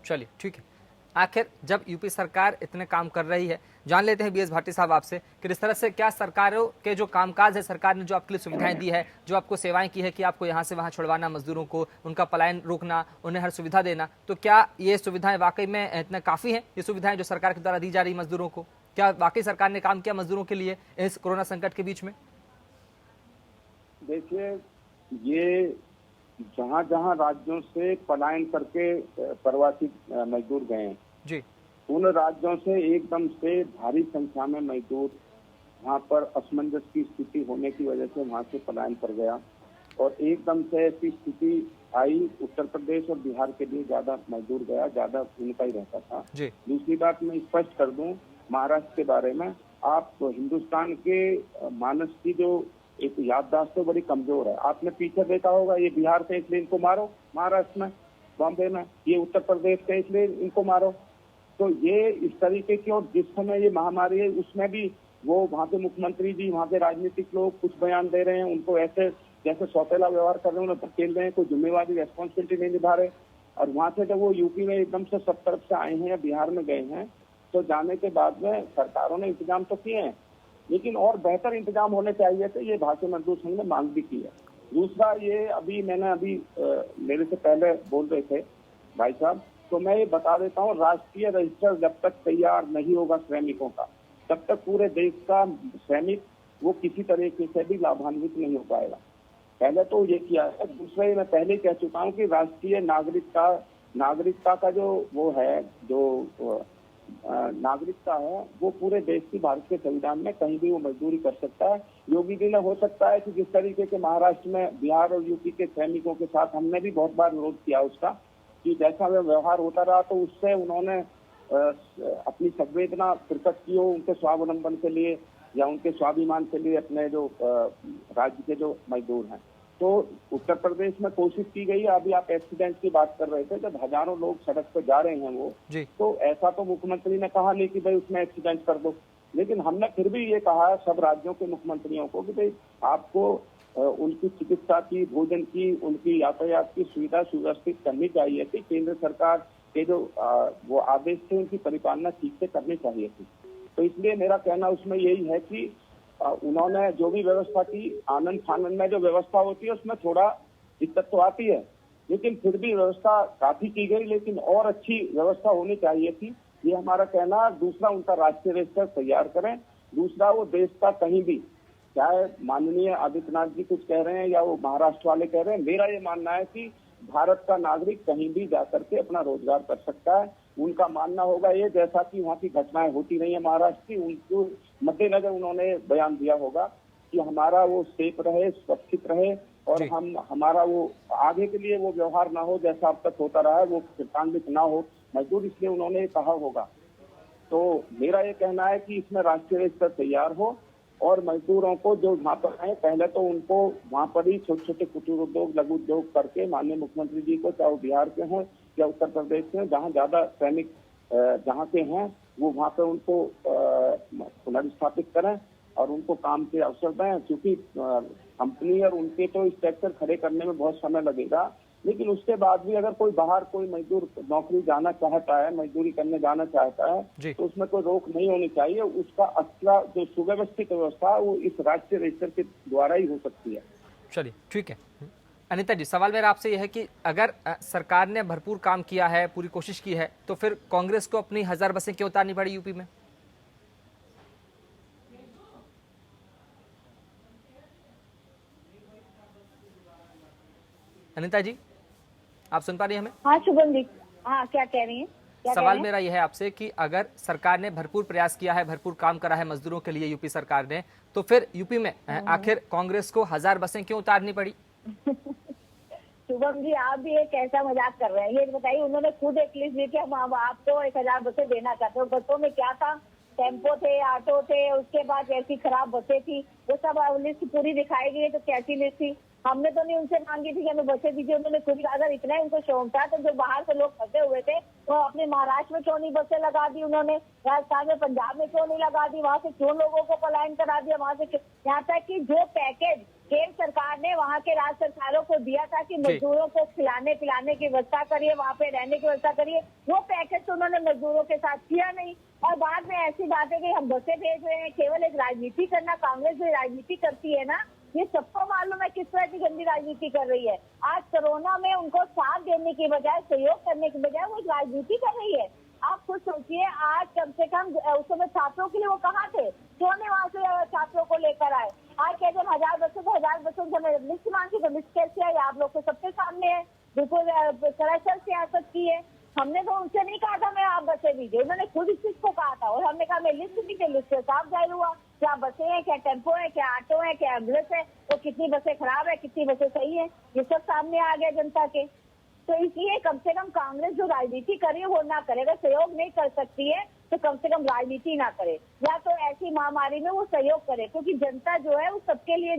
S1: चलिए ठीक है, आखिर जब यूपी सरकार इतने काम कर रही है, जान लेते हैं बीएस भाटी साहब आपसे कि इस तरह से क्या सरकारों के जो कामकाज है, सरकार ने जो आपके लिए सुविधाएं दी है, जो आपको सेवाएं की है कि आपको यहाँ से वहाँ छुड़वाना, मजदूरों को उनका पलायन रोकना, उन्हें हर सुविधा देना, तो क्या ये सुविधाएं वाकई में इतना काफ़ी हैं? ये सुविधाएं जो सरकार के द्वारा दी जा रही मजदूरों को, क्या वाकई सरकार ने काम किया मजदूरों के लिए इस कोरोना संकट के बीच में?
S7: देखिए, ये जहाँ जहाँ राज्यों से पलायन करके प्रवासी मजदूर गए हैं
S1: जी,
S7: उन राज्यों से एकदम से भारी संख्या में मजदूर वहाँ पर असमंजस की स्थिति होने की वजह से वहाँ से पलायन कर गया और एकदम से ऐसी स्थिति आई उत्तर प्रदेश और बिहार के लिए ज्यादा मजदूर गया, ज्यादा उनका ही रहता था
S1: जी।
S7: दूसरी बात मैं स्पष्ट कर दूं महाराष्ट्र के बारे में, आप हिंदुस्तान के मानस की जो एक याददाश्त तो बड़ी कमजोर है। आपने पीछे देखा होगा, ये बिहार से इसलिए इनको मारो, महाराष्ट्र में बॉम्बे में, ये उत्तर प्रदेश से इसलिए इनको मारो। तो ये इस तरीके की, और जिस समय ये महामारी है उसमें भी वो वहाँ के मुख्यमंत्री जी, वहाँ के राजनीतिक लोग कुछ बयान दे रहे हैं, उनको ऐसे जैसे सौतेला व्यवहार कर रहे हैं, उन्हें धकेल रहे हैं, कोई जिम्मेवारी रेस्पॉन्सिबिलिटी नहीं निभा रहे। और वहाँ से जब वो यूपी में एकदम से सब तरफ से आए हैं या बिहार में गए हैं, तो जाने के बाद में सरकारों ने इंतजाम तो किए हैं, लेकिन और बेहतर इंतजाम होने चाहिए थे, ये भारतीय मजदूर संघ ने मांग भी की है। दूसरा, ये अभी मेरे से पहले बोल रहे थे भाई साहब, तो मैं ये बता देता हूँ, राष्ट्रीय रजिस्टर जब तक तैयार नहीं होगा श्रमिकों का, तब तक पूरे देश का श्रमिक वो किसी तरीके से भी लाभान्वित नहीं हो पाएगा। पहले तो ये किया है। दूसरा, मैं पहले कह चुका हूँ कि राष्ट्रीय नागरिकता का जो वो है, जो नागरिकता है, वो पूरे देश की भारत के संविधान में कहीं भी वो मजदूरी कर सकता है। योगी जी ने हो सकता है कि जिस तरीके के महाराष्ट्र में बिहार और यूपी के सैनिकों के साथ हमने भी बहुत बार विरोध किया उसका, कि जैसा व्यवहार होता रहा, तो उससे उन्होंने अपनी संवेदना प्रकट की हो उनके स्वावलंबन के लिए या उनके स्वाभिमान के लिए, अपने जो राज्य के जो मजदूर हैं। तो उत्तर प्रदेश में कोशिश की गई है। अभी आप एक्सीडेंट की बात कर रहे थे, जब हजारों लोग सड़क पर जा रहे हैं वो जी, तो ऐसा तो मुख्यमंत्री ने कहा नहीं कि भाई उसमें एक्सीडेंट कर दो, लेकिन हमने फिर भी ये कहा है सब राज्यों के मुख्यमंत्रियों को कि भाई आपको उनकी चिकित्सा की, भोजन की, उनकी यातायात की सुविधा सुव्यवस्थित करनी चाहिए थी। केंद्र सरकार के जो वो आदेश थे उनकी परिपालना ठीक से करनी चाहिए थी। तो इसलिए मेरा कहना उसमें यही है कि उन्होंने जो भी व्यवस्था की, आनंद फानंद में जो व्यवस्था होती है उसमें थोड़ा दिक्कत तो आती है, लेकिन फिर भी व्यवस्था काफी की गई, लेकिन और अच्छी व्यवस्था होनी चाहिए थी, ये हमारा कहना। दूसरा, उनका राष्ट्रीय रजिस्टर तैयार करें। दूसरा, वो देश का कहीं भी, चाहे माननीय आदित्यनाथ जी कुछ कह रहे हैं या वो महाराष्ट्र वाले कह रहे हैं, मेरा ये मानना है कि भारत का नागरिक कहीं भी जाकर के अपना रोजगार कर सकता है। उनका मानना होगा ये, जैसा कि वहाँ की घटनाएं होती रही है महाराष्ट्र की, उनको मद्देनजर उन्होंने बयान दिया होगा कि हमारा वो सेफ रहे, सुरक्षित रहे और हमारा वो आगे के लिए वो व्यवहार ना हो जैसा अब तक होता रहा है, वो प्रताड़ित ना हो मजदूर, इसलिए उन्होंने कहा होगा। तो मेरा ये कहना है कि इसमें राष्ट्रीय स्तर तैयार हो और मजदूरों को जो वहाँ पर है, पहले तो उनको वहाँ पर ही छोटे छोटे कुटीर उद्योग, लघु उद्योग करके माननीय मुख्यमंत्री जी को, चाहे वो बिहार के हों या उत्तर प्रदेश के, जहाँ ज्यादा सैनिक जहाँ के हैं वो वहाँ पे उनको पुनर्स्थापित करें और उनको काम के अवसर दें, क्योंकि कंपनी और उनके तो स्ट्रक्चर खड़े करने में बहुत समय लगेगा, लेकिन उसके बाद भी अगर कोई बाहर कोई मजदूर नौकरी जाना चाहता है, मजदूरी करने जाना चाहता है, तो उसमें कोई रोक नहीं होनी चाहिए। उसका असला जो सुव्यवस्थित व्यवस्था वो इस राष्ट्रीय रजिस्टर के द्वारा ही हो सकती है।
S1: चलिए ठीक है। अनिता जी, सवाल मेरा आपसे यह है कि अगर सरकार ने भरपूर काम किया है, पूरी कोशिश की है, तो फिर कांग्रेस को अपनी 1000 बसें क्यों उतारनी पड़ी यूपी में? अनिता जी, आप सुन पा रही हैं हमें?
S5: हाँ शुभम जी, हाँ क्या कह रही हैं?
S1: सवाल मेरा यह है आपसे कि अगर सरकार ने भरपूर प्रयास किया है, भरपूर काम करा है मजदूरों के लिए यूपी सरकार ने, तो फिर यूपी में आखिर कांग्रेस को 1000 बसें क्यों उतारनी पड़ी?
S5: शुभम जी, आप भी एक कैसा मजाक कर रहे हैं? ये बताइए, उन्होंने खुद एक लिस्ट दी कि हम आपको 1000 बसें देना चाहते हो। बसों में क्या था? टेम्पो थे, ऑटो थे, उसके बाद ऐसी खराब बसें थी, वो सब लिस्ट पूरी दिखाई गई है। तो कैसी लिस्ट थी? हमने तो नहीं उनसे मांगी थी कि हमें बसें दीजिए। उन्होंने खुद, अगर इतना उनको शौक था तो जो बाहर से लोग फंसे हुए थे तो अपने महाराष्ट्र में क्यों नहीं बसें लगा दी उन्होंने? राजस्थान में, पंजाब में क्यों नहीं लगा दी? वहाँ से क्यों लोगों को पलायन करा दिया वहाँ से? यहाँ तक कि जो पैकेज केंद्र सरकार ने वहाँ के राज्य सरकारों को दिया था कि मजदूरों को खिलाने पिलाने की व्यवस्था करिए, वहाँ पे रहने की व्यवस्था करिए, वो पैकेज तो उन्होंने मजदूरों के साथ किया नहीं। और बाद में ऐसी बात है कि हम बसें भेज रहे हैं, केवल एक राजनीति करना। कांग्रेस जो राजनीति करती है ना, ये सबको मालूम है किस तरह की गंदी राजनीति कर रही है। आज कोरोना में उनको साथ देने की बजाय, सहयोग करने की बजाय वो राजनीति कर रही है। आप खुद सोचिए, आज कम से कम उस समय छात्रों के लिए वो कहाँ थे? क्यों नहीं वहाँ से छात्रों को लेकर आए? आज कहते हैं 1000 बसों को 1000 बसों से लिस्ट मांगी, तो लिस्ट कैसे आई? आप लोग को सबके सामने है, बिल्कुल सरासर सियासत की है। हमने तो उनसे नहीं कहा था मैं आप बसें दीजिए, उन्होंने खुद इस चीज को कहा था और हमने कहा मैं लिस्ट दीजिए। लिस्ट से साफ जाहिर हुआ क्या बसें हैं, क्या टेम्पो है, क्या ऑटो है, क्या एम्बुलेंस है, तो कितनी बसें खराब है, कितनी बसें सही है, ये सब सामने आ गया जनता के। तो इसलिए कम से कम कांग्रेस जो राजनीति करे वो ना करे। अगर सहयोग नहीं कर सकती है तो कम से कम राजनीति ना करे, या तो ऐसी महामारी में वो सहयोग करे, क्योंकि जनता जो है वो सबके लिए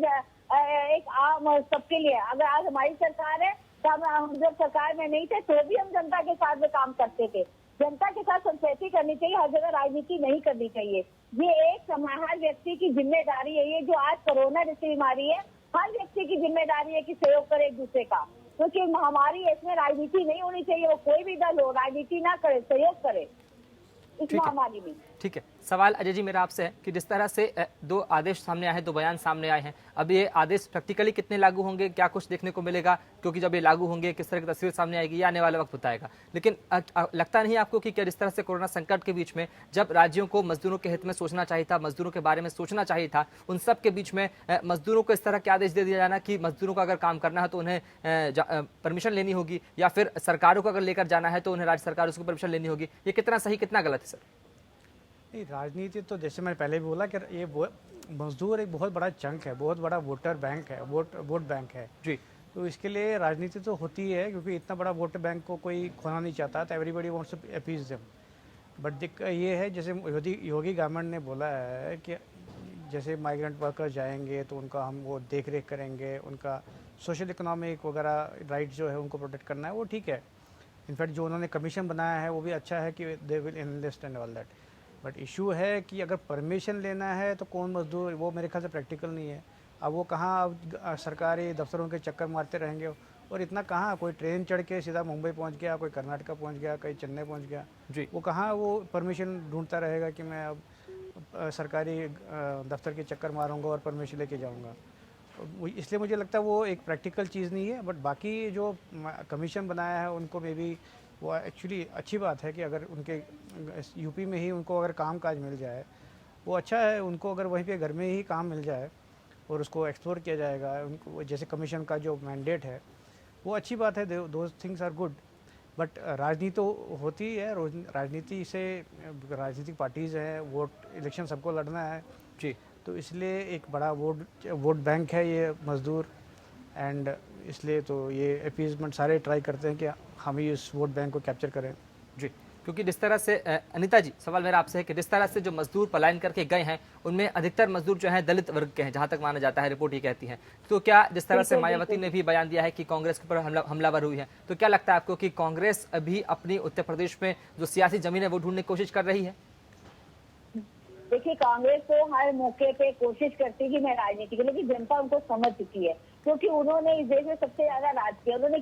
S5: एक आम सबके लिए। अगर आज हमारी सरकार है तो हम जब सरकार में नहीं थे तो भी हम जनता के साथ में काम करते थे। जनता के साथ समझौती करनी चाहिए, हर जगह राजनीति नहीं करनी चाहिए। ये एक हर व्यक्ति की जिम्मेदारी है। ये जो आज कोरोना जैसी बीमारी है, हर व्यक्ति की जिम्मेदारी है कि सहयोग करे एक दूसरे का, क्योंकि महामारी है, इसमें राजनीति नहीं होनी चाहिए। वो कोई भी दल हो, राजनीति ना करे, सहयोग करे इस महामारी में।
S1: ठीक है। सवाल अजय जी मेरा आपसे है कि जिस तरह से 2 आदेश सामने आए हैं, 2 बयान सामने आए हैं, अब ये आदेश प्रैक्टिकली कितने लागू होंगे, क्या कुछ देखने को मिलेगा? क्योंकि जब ये लागू होंगे किस तरह की तस्वीर सामने आएगी, ये आने वाला वक्त बताएगा। लेकिन लगता नहीं आपको कि क्या जिस तरह से कोरोना संकट के बीच में जब राज्यों को मजदूरों के हित में सोचना चाहिए था, मजदूरों के बारे में सोचना चाहिए था, उन सब के बीच में मजदूरों को इस तरह के आदेश दे दिया जाना कि मजदूरों को अगर काम करना है तो उन्हें परमिशन लेनी होगी, या फिर सरकारों को अगर लेकर जाना है तो उन्हें राज्य सरकारों से परमिशन लेनी होगी, ये कितना सही कितना गलत है सर?
S8: राजनीति तो जैसे मैंने पहले भी बोला कि ये मजदूर एक बहुत बड़ा चंक है, बहुत बड़ा वोटर बैंक है, वोट बैंक है
S1: जी।
S8: तो इसके लिए राजनीति तो होती है, क्योंकि इतना बड़ा वोट बैंक को कोई खोना नहीं चाहता, तो everybody wants to appease them. But दिक्कत ये है, जैसे योगी गवर्नमेंट ने बोला है कि जैसे माइग्रेंट वर्कर्स जाएंगे तो उनका हम वो देख रेख करेंगे, उनका सोशल इकोनॉमिक वगैरह राइट जो है उनको प्रोटेक्ट करना है, वो ठीक है। इनफैक्ट जो उन्होंने कमीशन बनाया है वो भी अच्छा है कि they will enlist and all that. But issue है कि अगर परमिशन लेना है तो कौन मजदूर, वो मेरे ख्याल से प्रैक्टिकल नहीं है। अब वो कहाँ अब सरकारी दफ्तरों के चक्कर मारते रहेंगे, और इतना कहाँ कोई ट्रेन चढ़ के सीधा मुंबई पहुंच गया, कोई कर्नाटका पहुंच गया, कहीं चेन्नई पहुंच गया
S1: जी।
S8: वो कहाँ वो परमिशन ढूंढता रहेगा कि मैं अब सरकारी दफ्तर के चक्कर मारूंगा और परमिशन लेके जाऊंगा। इसलिए मुझे लगता है वो एक प्रैक्टिकल चीज़ नहीं है। बट बाकी जो कमीशन बनाया है उनको मे बी वो एक्चुअली अच्छी बात है कि अगर उनके यूपी में ही उनको अगर काम काज मिल जाए वो अच्छा है। उनको अगर वहीं पे घर में ही काम मिल जाए और उसको एक्सप्लोर किया जाएगा, उनको जैसे कमीशन का जो मैंडेट है वो अच्छी बात है, those things are good. But राजनीति तो होती है, राजनीति से राजनीतिक पार्टीज़ हैं, वोट इलेक्शन सबको लड़ना है
S1: जी।
S8: तो इसलिए एक बड़ा वोट बैंक है ये मज़दूर, एंड इसलिए तो ये अपीजमेंट सारे ट्राई करते हैं कि हम ही इस वोट बैंक को कैप्चर करें।
S1: जी, क्योंकि जिस तरह से अनीता जी, सवाल मेरा आपसे है कि जिस तरह से जो मजदूर पलायन करके गए हैं उनमें अधिकतर मजदूर जो हैं दलित वर्ग के हैं, जहां तक माना जाता है, रिपोर्ट ये कहती है। तो क्या जिस तरह से मायावती ने भी बयान दिया है कि कांग्रेस के ऊपर हमलावर हुई है, तो क्या लगता है आपको कि कांग्रेस अभी अपनी उत्तर प्रदेश में जो सियासी जमीन है वो ढूंढने की कोशिश कर रही है?
S5: देखिए, कांग्रेस तो हर मौके पे कोशिश करती है मैं राजनीति की, लेकिन जनता उनको समझ चुकी है, क्योंकि उन्होंने इस देश में सबसे ज्यादा राज किया। उन्होंने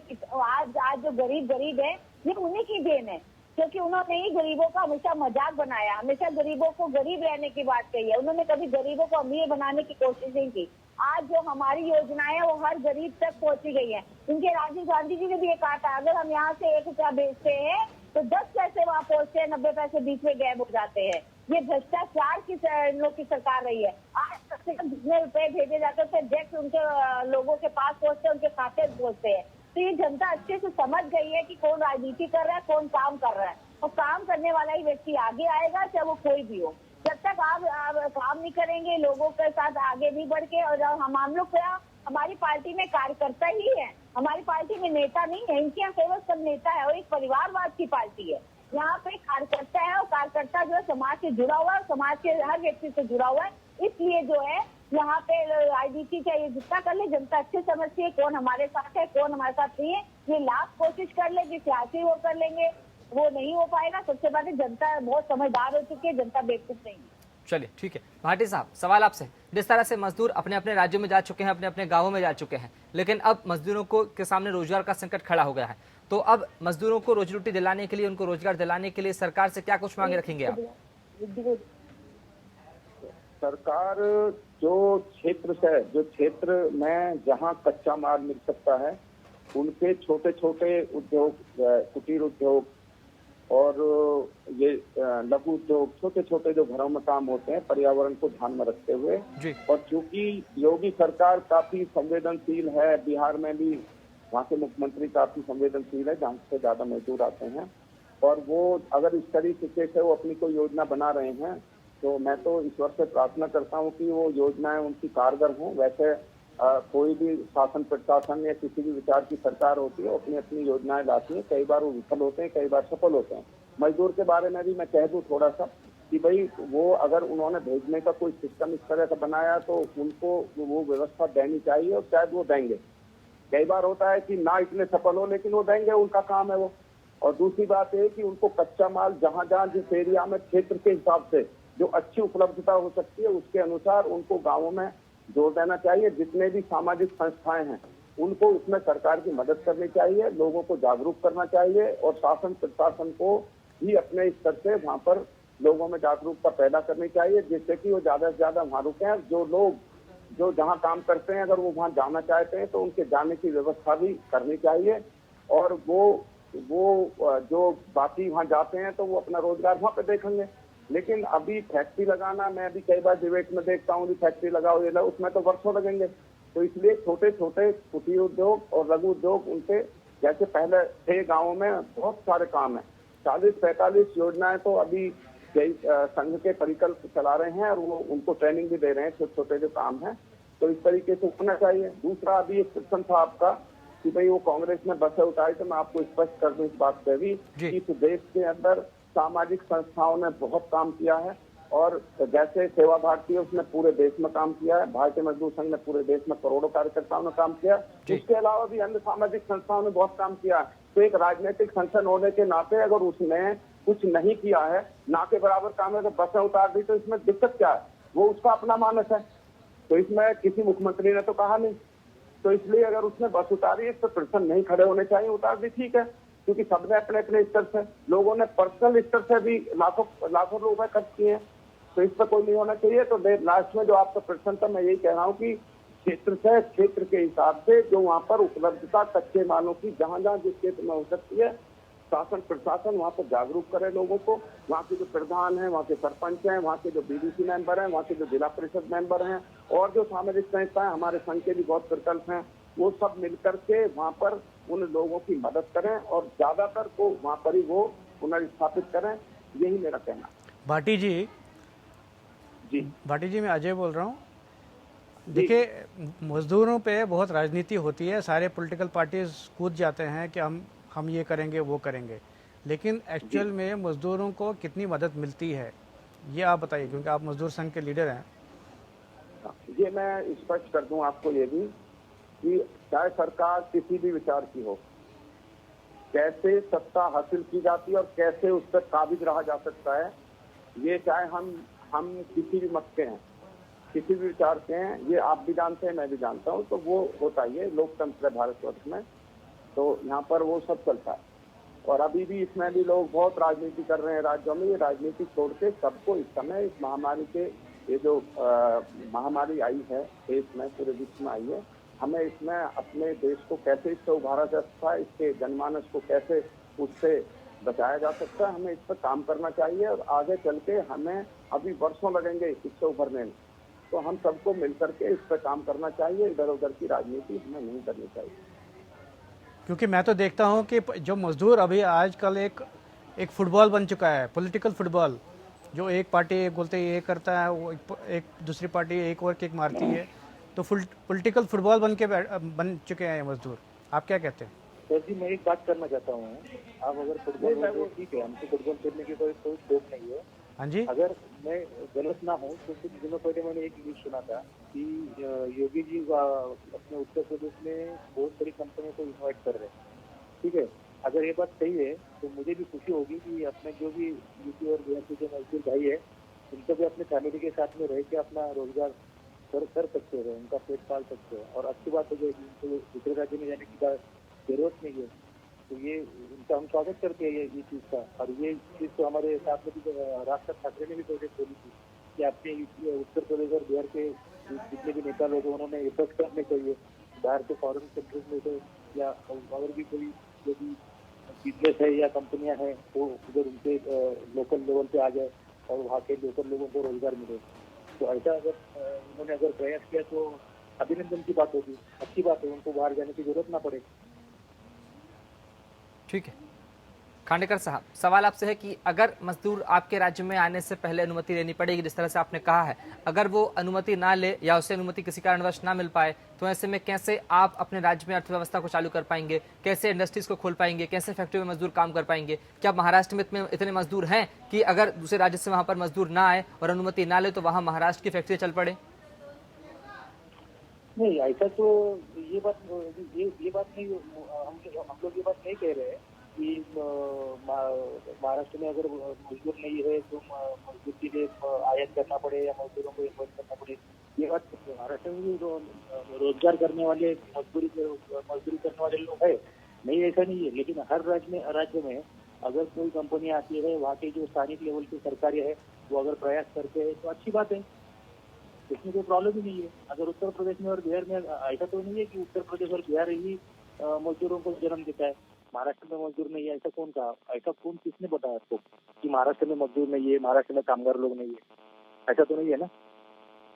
S5: आज जो गरीब है ये उन्हीं की देन है, क्योंकि उन्होंने ही गरीबों का हमेशा मजाक बनाया, हमेशा गरीबों को गरीब रहने की बात कही है। उन्होंने कभी गरीबों को अमीर बनाने की कोशिश नहीं की। आज जो हमारी योजनाएं वो हर गरीब तक पहुंची गई है। इनके राजीव गांधी जी ने भी ये कहा था, अगर हम यहाँ से 1 रुपया बेचते हैं तो 10 पैसे वहाँ पहुंचते हैं, 90 पैसे बीच में गैब हो जाते हैं। ये भ्रष्टाचार की लोग की सरकार रही है। आज सबसे कम जितने रुपए भेजे जाते हैं डायरेक्ट उनके लोगों के पास पहुंचते हैं, उनके खाते में पहुंचते हैं। तो ये जनता अच्छे से समझ गई है कि कौन राजनीति कर रहा है, कौन काम कर रहा है, और काम करने वाला ही व्यक्ति आगे आएगा, चाहे वो कोई भी हो। जब तक आप काम नहीं करेंगे लोगों के साथ आगे नहीं बढ़ के, और हम लोग क्या, हमारी पार्टी में कार्यकर्ता ही है, हमारी पार्टी में नेता नहीं है। इनके यहाँ केवल सब नेता है और एक परिवारवाद की पार्टी है। यहाँ पे कार्यकर्ता है और कार्यकर्ता जो है समाज से जुड़ा हुआ है, समाज के हर व्यक्ति से जुड़ा हुआ है। इसलिए जो है यहाँ पे राजनीति चाहिए जितना कर ले, जनता अच्छे समझती है कौन हमारे साथ है, कौन हमारे साथ नहीं है। ये लाख कोशिश कर लेगी, सियासी वो कर लेंगे, वो नहीं हो पाएगा। सबसे पहले जनता बहुत समझदार हो चुकी है, जनता बेवकूफ नहीं है।
S1: चलिए ठीक है, भाटी साहब, सवाल आपसे। जिस तरह से मजदूर अपने अपने राज्यों में जा चुके हैं, अपने अपने गांवों में जा चुके हैं, लेकिन अब मजदूरों को के सामने रोजगार का संकट खड़ा हो गया है, तो अब मजदूरों को रोजी रोटी दिलाने के लिए, उनको रोजगार दिलाने के लिए सरकार से क्या कुछ मांगे रखेंगे आप?
S7: सरकार जो क्षेत्र में जहां कच्चा माल मिल सकता है उनके छोटे छोटे उद्योग, कुटीर उद्योग और ये लघु उद्योग, छोटे छोटे जो घरों में काम होते हैं, पर्यावरण को ध्यान में रखते हुए। और चूंकि योगी सरकार काफी संवेदनशील है, बिहार में भी वहाँ के मुख्यमंत्री काफी संवेदनशील है, जहाँ से ज्यादा मजदूर आते हैं, और वो अगर इस तरीके से वो अपनी कोई योजना बना रहे हैं तो मैं तो ईश्वर से प्रार्थना करता हूँ कि वो योजनाएं उनकी कारगर हों। वैसे कोई भी शासन प्रशासन या किसी भी विचार की सरकार होती है, अपनी अपनी योजनाएं लाती है, कई बार वो विफल होते हैं, कई बार सफल होते हैं। मजदूर के बारे में भी मैं कह दूं थोड़ा सा कि भाई वो अगर उन्होंने भेजने का कोई सिस्टम इस तरह का बनाया तो उनको वो व्यवस्था देनी चाहिए, और शायद वो देंगे। कई बार होता है कि ना इतने सफल हो, लेकिन वो देंगे, उनका काम है वो। और दूसरी बात है कि उनको कच्चा माल जहाँ जहाँ जिस एरिया में क्षेत्र के हिसाब से जो अच्छी उपलब्धता हो सकती है उसके अनुसार उनको गाँवों में जोड़ देना चाहिए। जितने भी सामाजिक संस्थाएं हैं उनको इसमें सरकार की मदद करनी चाहिए, लोगों को जागरूक करना चाहिए, और शासन प्रशासन को भी अपने स्तर से वहाँ पर लोगों में जागरूकता पैदा करनी चाहिए, जिससे कि वो ज्यादा से ज्यादा वहाँ रुके। जो लोग जो जहाँ काम करते हैं अगर वो वहाँ जाना चाहते हैं तो उनके जाने की व्यवस्था भी करनी चाहिए, और वो जो बाकी वहाँ जाते हैं तो वो अपना रोजगार वहाँ पे देखेंगे। लेकिन अभी फैक्ट्री लगाना, मैं अभी कई बार डिबेट में देखता हूँ कि फैक्ट्री लगाओ ये लगाओ, उसमें तो वर्षों लगेंगे। तो इसलिए छोटे छोटे कुटीर उद्योग और लघु उद्योग उनके जैसे पहले थे गाँवों में बहुत सारे काम है। 40-45 योजनाएं तो अभी संघ के परिकल्प चला रहे हैं, और वो उनको ट्रेनिंग भी दे रहे हैं, छोटे छोटे जो काम है। तो इस तरीके से होना चाहिए। दूसरा, अभी एक क्वेश्चन था आपका कि भाई वो कांग्रेस ने बसें उठाई, तो मैं आपको स्पष्ट कर दूं इस बात पे भी कि इस देश के अंदर सामाजिक संस्थाओं ने बहुत काम किया है, और जैसे सेवा भारती है उसने पूरे देश में काम किया है, भारतीय मजदूर संघ ने पूरे देश में करोड़ों कार्यकर्ताओं ने काम किया, उसके अलावा भी अन्य सामाजिक संस्थाओं ने बहुत काम किया है। तो एक राजनीतिक संगठन होने के नाते अगर उसने कुछ नहीं किया है, ना के बराबर काम है, तो बसें उतार दी, तो इसमें दिक्कत क्या है? वो उसका अपना मानस है। तो इसमें किसी मुख्यमंत्री ने तो कहा नहीं। तो इसलिए अगर उसने बस उतारी, इस पर प्रश्न नहीं खड़े होने चाहिए, उतार दी, ठीक है, क्योंकि सबने अपने अपने स्तर से, लोगों ने पर्सनल स्तर से भी लाखों रुपए खर्च किए हैं, तो इस पर कोई नहीं होना चाहिए। तो लास्ट में जो आपका प्रश्न था, मैं यही कह रहा हूँ कि क्षेत्र से क्षेत्र के हिसाब से जो वहाँ पर उपलब्धता कच्चे मालों की जहाँ जहाँ जिस क्षेत्र में हो सकती है, शासन प्रशासन वहाँ पर जागरूक करे लोगों को। वहाँ के जो प्रधान हैं, वहाँ के सरपंच हैं, वहाँ के जो बीडीसी मेंबर हैं, वहाँ के जो जिला परिषद मेंबर हैं और जो सामाजिक संस्थाएं हमारे संघ के भी बहुत प्रकल्प हैं, वो सब मिलकर के वहाँ पर उन लोगों की मदद करें और ज्यादातर को वहाँ पर ही वो पुनर्स्थापित करें, यही मेरा कहना।
S8: भाटी जी मैं अजय बोल रहा हूँ। देखिए, मजदूरों पे बहुत राजनीति होती है, सारे पॉलिटिकल पार्टीज कूद जाते हैं कि हम ये करेंगे वो करेंगे, लेकिन एक्चुअल में मजदूरों को कितनी मदद मिलती है ये आप बताइए, क्योंकि आप मजदूर संघ के लीडर हैं।
S7: ये मैं स्पष्ट कर दूं आपको ये भी कि चाहे सरकार किसी भी विचार की हो, कैसे सत्ता हासिल की जाती है और कैसे उस पर काबिज रहा जा सकता है, ये चाहे हम किसी भी मत के हैं, किसी भी विचार के हैं, ये आप भी जानते हैं, मैं भी जानता हूँ। तो वो होता ही है, लोकतंत्र है भारतवर्ष में, तो यहाँ पर वो सब चलता है। और अभी भी इसमें भी लोग बहुत राजनीति कर रहे हैं राज्यों में। ये राजनीति छोड़ के सबको इस समय इस महामारी के, ये जो महामारी आई है देश में, पूरे विश्व में आई है, हमें इसमें अपने देश को कैसे इससे उभारा जा सकता है, इसके जनमानस को कैसे उससे बचाया जा सकता है, हमें इस पर काम करना चाहिए। और आगे चल के हमें अभी वर्षों लगेंगे इससे उभरने में, तो हम सबको मिलकर के इस पर काम करना चाहिए। इधर उधर की राजनीति हमें नहीं करनी चाहिए।
S8: क्योंकि मैं तो देखता हूँ कि जो मजदूर अभी आजकल एक फुटबॉल बन चुका है, पॉलिटिकल फुटबॉल, जो एक पार्टी एक बोलते ये करता है, वो एक दूसरी पार्टी एक और किक मारती है, तो पॉलिटिकल फुटबॉल बन चुके हैं ये मजदूर। आप क्या कहते हैं?
S6: सर जी, मैं एक बात करना चाहता हूँ। आप अगर फुटबॉल, ठीक है, हमको फुटबॉल खेलने की कोई शौक नहीं है।
S8: हाँ जी,
S6: अगर मैं गलत ना हूँ तो कुछ दिनों पहले मैंने एक न्यूज सुना था कि योगी जी अपने उत्तर प्रदेश में बहुत सारी कंपनियों को इन्वाइट कर रहे हैं, ठीक है। अगर ये बात सही है तो मुझे भी खुशी होगी कि अपने जो भी यूपी और बिहार के जो मजदूर भाई है, उनको भी अपने फैमिली के साथ में रह के अपना रोजगार कर सकते हैं, उनका पेट पाल सकते हैं। और अच्छी बात है कि दूसरे राज्य में जाने की जरूरत नहीं है, तो ये उनका हम स्वागत करते हैं ये चीज़ का। और ये चीज़ तो हमारे साथ में भी राज ठाकरे ने भी प्रोजेक्ट बोली थी कि अपने उत्तर प्रदेश और बिहार के जितने भी नेता लोग हैं, उन्होंने एफर्ट करने चाहिए बाहर के फॉरेन कंट्रीज में, तो या अगर भी कोई जो भी बिजनेस है या कंपनियां हैं वो उधर उनके लोकल लेवल पे आ जाए और वहाँ के लोकल लोगों को रोजगार मिले। तो ऐसा अगर उन्होंने अगर प्रयास किया तो अभिनंदन की बात होगी, अच्छी बात है, उनको बाहर जाने की जरूरत ना पड़े।
S1: ठीक है खांडेकर साहब, सवाल आपसे है कि अगर मजदूर आपके राज्य में आने से पहले अनुमति लेनी पड़ेगी, जिस तरह से आपने कहा है, अगर वो अनुमति ना ले या उसे अनुमति किसी कारणवश ना मिल पाए, तो ऐसे में कैसे आप अपने राज्य में अर्थव्यवस्था को चालू कर पाएंगे, कैसे इंडस्ट्रीज को खोल पाएंगे, कैसे फैक्ट्री में मजदूर काम कर पाएंगे? क्या महाराष्ट्र में इतने मजदूर हैं कि अगर दूसरे राज्य से वहां पर मजदूर ना आए और अनुमति ना ले तो वहां महाराष्ट्र की फैक्ट्री चल पड़े?
S6: नहीं, ऐसा तो ये बात नहीं, हम लोग ये बात नहीं कह रहे हैं कि महाराष्ट्र में अगर मजदूर नहीं है तो मजदूर के लिए आयात करना पड़े या मजदूरों को इन्वाइट करना पड़े, ये बात महाराष्ट्र में भी रोजगार करने वाले मजदूरी करने वाले लोग है, नहीं ऐसा नहीं है। लेकिन हर राज्य में अगर कोई कंपनी आती है, वहाँ के जो स्थानिक लेवल के सरकारी है वो अगर प्रयास करते हैं तो अच्छी बात है, इसमें कोई प्रॉब्लम ही नहीं है। अगर उत्तर प्रदेश में और बिहार में ऐसा तो नहीं है कि उत्तर प्रदेश और बिहार ही मजदूरों को जन्म देता है, महाराष्ट्र में मजदूर नहीं है, ऐसा कौन कहा? ऐसा कौन किसने बताया आपको कि महाराष्ट्र में मजदूर नहीं है, महाराष्ट्र में कामगार लोग नहीं है? ऐसा तो नहीं है ना।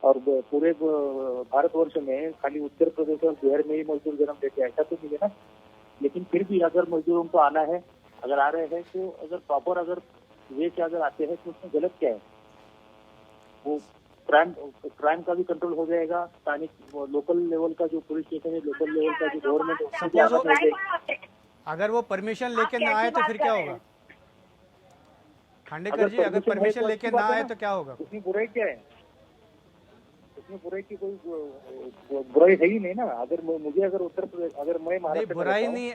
S6: और पूरे भारतवर्ष में खाली उत्तर प्रदेश और बिहार में ही मजदूर जन्म देते हैं, ऐसा तो नहीं है ना। लेकिन फिर भी अगर मजदूरों को आना है, अगर आ रहे हैं, तो अगर प्रॉपर अगर वे से अगर आते हैं तो उसमें गलत क्या है? वो क्राइम का भी कंट्रोल हो जाएगा, स्थानिक लोकल लेवल का जो पुलिस स्टेशन है, लोकल लेवल का जो गवर्नमेंट,
S8: अगर वो परमिशन लेके ना आए तो फिर क्या होगा? खांडेकर जी, अगर परमिशन लेके ना आए तो क्या होगा?
S6: उसमें बुराई क्या है? उसमें बुराई की कोई बुराई है ही नहीं ना। अगर मुझे अगर उत्तर प्रदेश, अगर मैं महाराष्ट्र,
S8: बुराई नहीं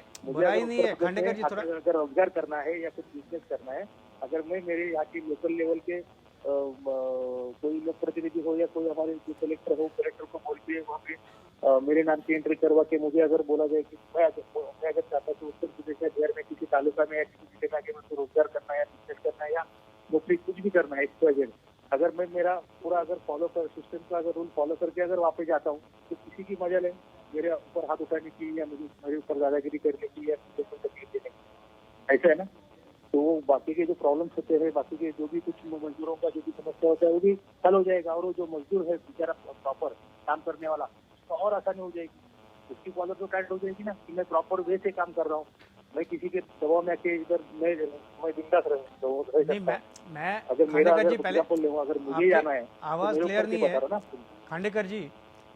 S8: है खांडेकर जी, थोड़ा
S6: अगर रोजगार करना है या कुछ बिजनेस करना है, अगर मैं मेरे यहाँ की लोकल लेवल के कोई लोक प्रतिनिधि हो या कोई हमारे जो कलेक्टर हो, कलेक्टर को बोल के वहाँ पे मेरे नाम की एंट्री करवा के मुझे अगर बोला जाए कि मैं अगर चाहता तो उत्तर प्रदेश या बिहार में किसी तालुका में या किसी जिले में आके मुझे रोजगार करना है या बिजनेस करना है या नौकरी कुछ भी करना है इस वजह अगर मैं मेरा पूरा अगर फॉलो कर सिस्टम का अगर रूल फॉलो करके अगर वापस जाता हूँ तो किसी की मजा लें मेरे ऊपर हाथ उठाने की या मुझे मेरे ऊपर दादागिरी करने की या मुझे कोई तकलीफ देने की, ऐसा है ना। तो वो बाकी के जो प्रॉब्लम्स होते हैं, बाकी के जो भी कुछ मजदूरों का जो भी समस्या होता है वो भी हल हो जाएगा और वो जो मजदूर है बेचारा प्रॉपर काम करने वाला तो और आसानी हो जाएगी, उसकी कॉलर तो टाइट हो जाएगी ना कि मैं प्रॉपर वे से काम कर रहा हूँ, मैं किसी के दबाव में आके इधर मैं बिंदास रहूँ तो
S8: नहीं मैं
S6: अगर मेरा
S8: खांडेकर जी
S6: अगर
S8: पहले
S6: अगर मुझे जाना है
S8: आवाज
S6: तो
S8: क्लियर नहीं है।
S6: ना
S8: खांडेकर जी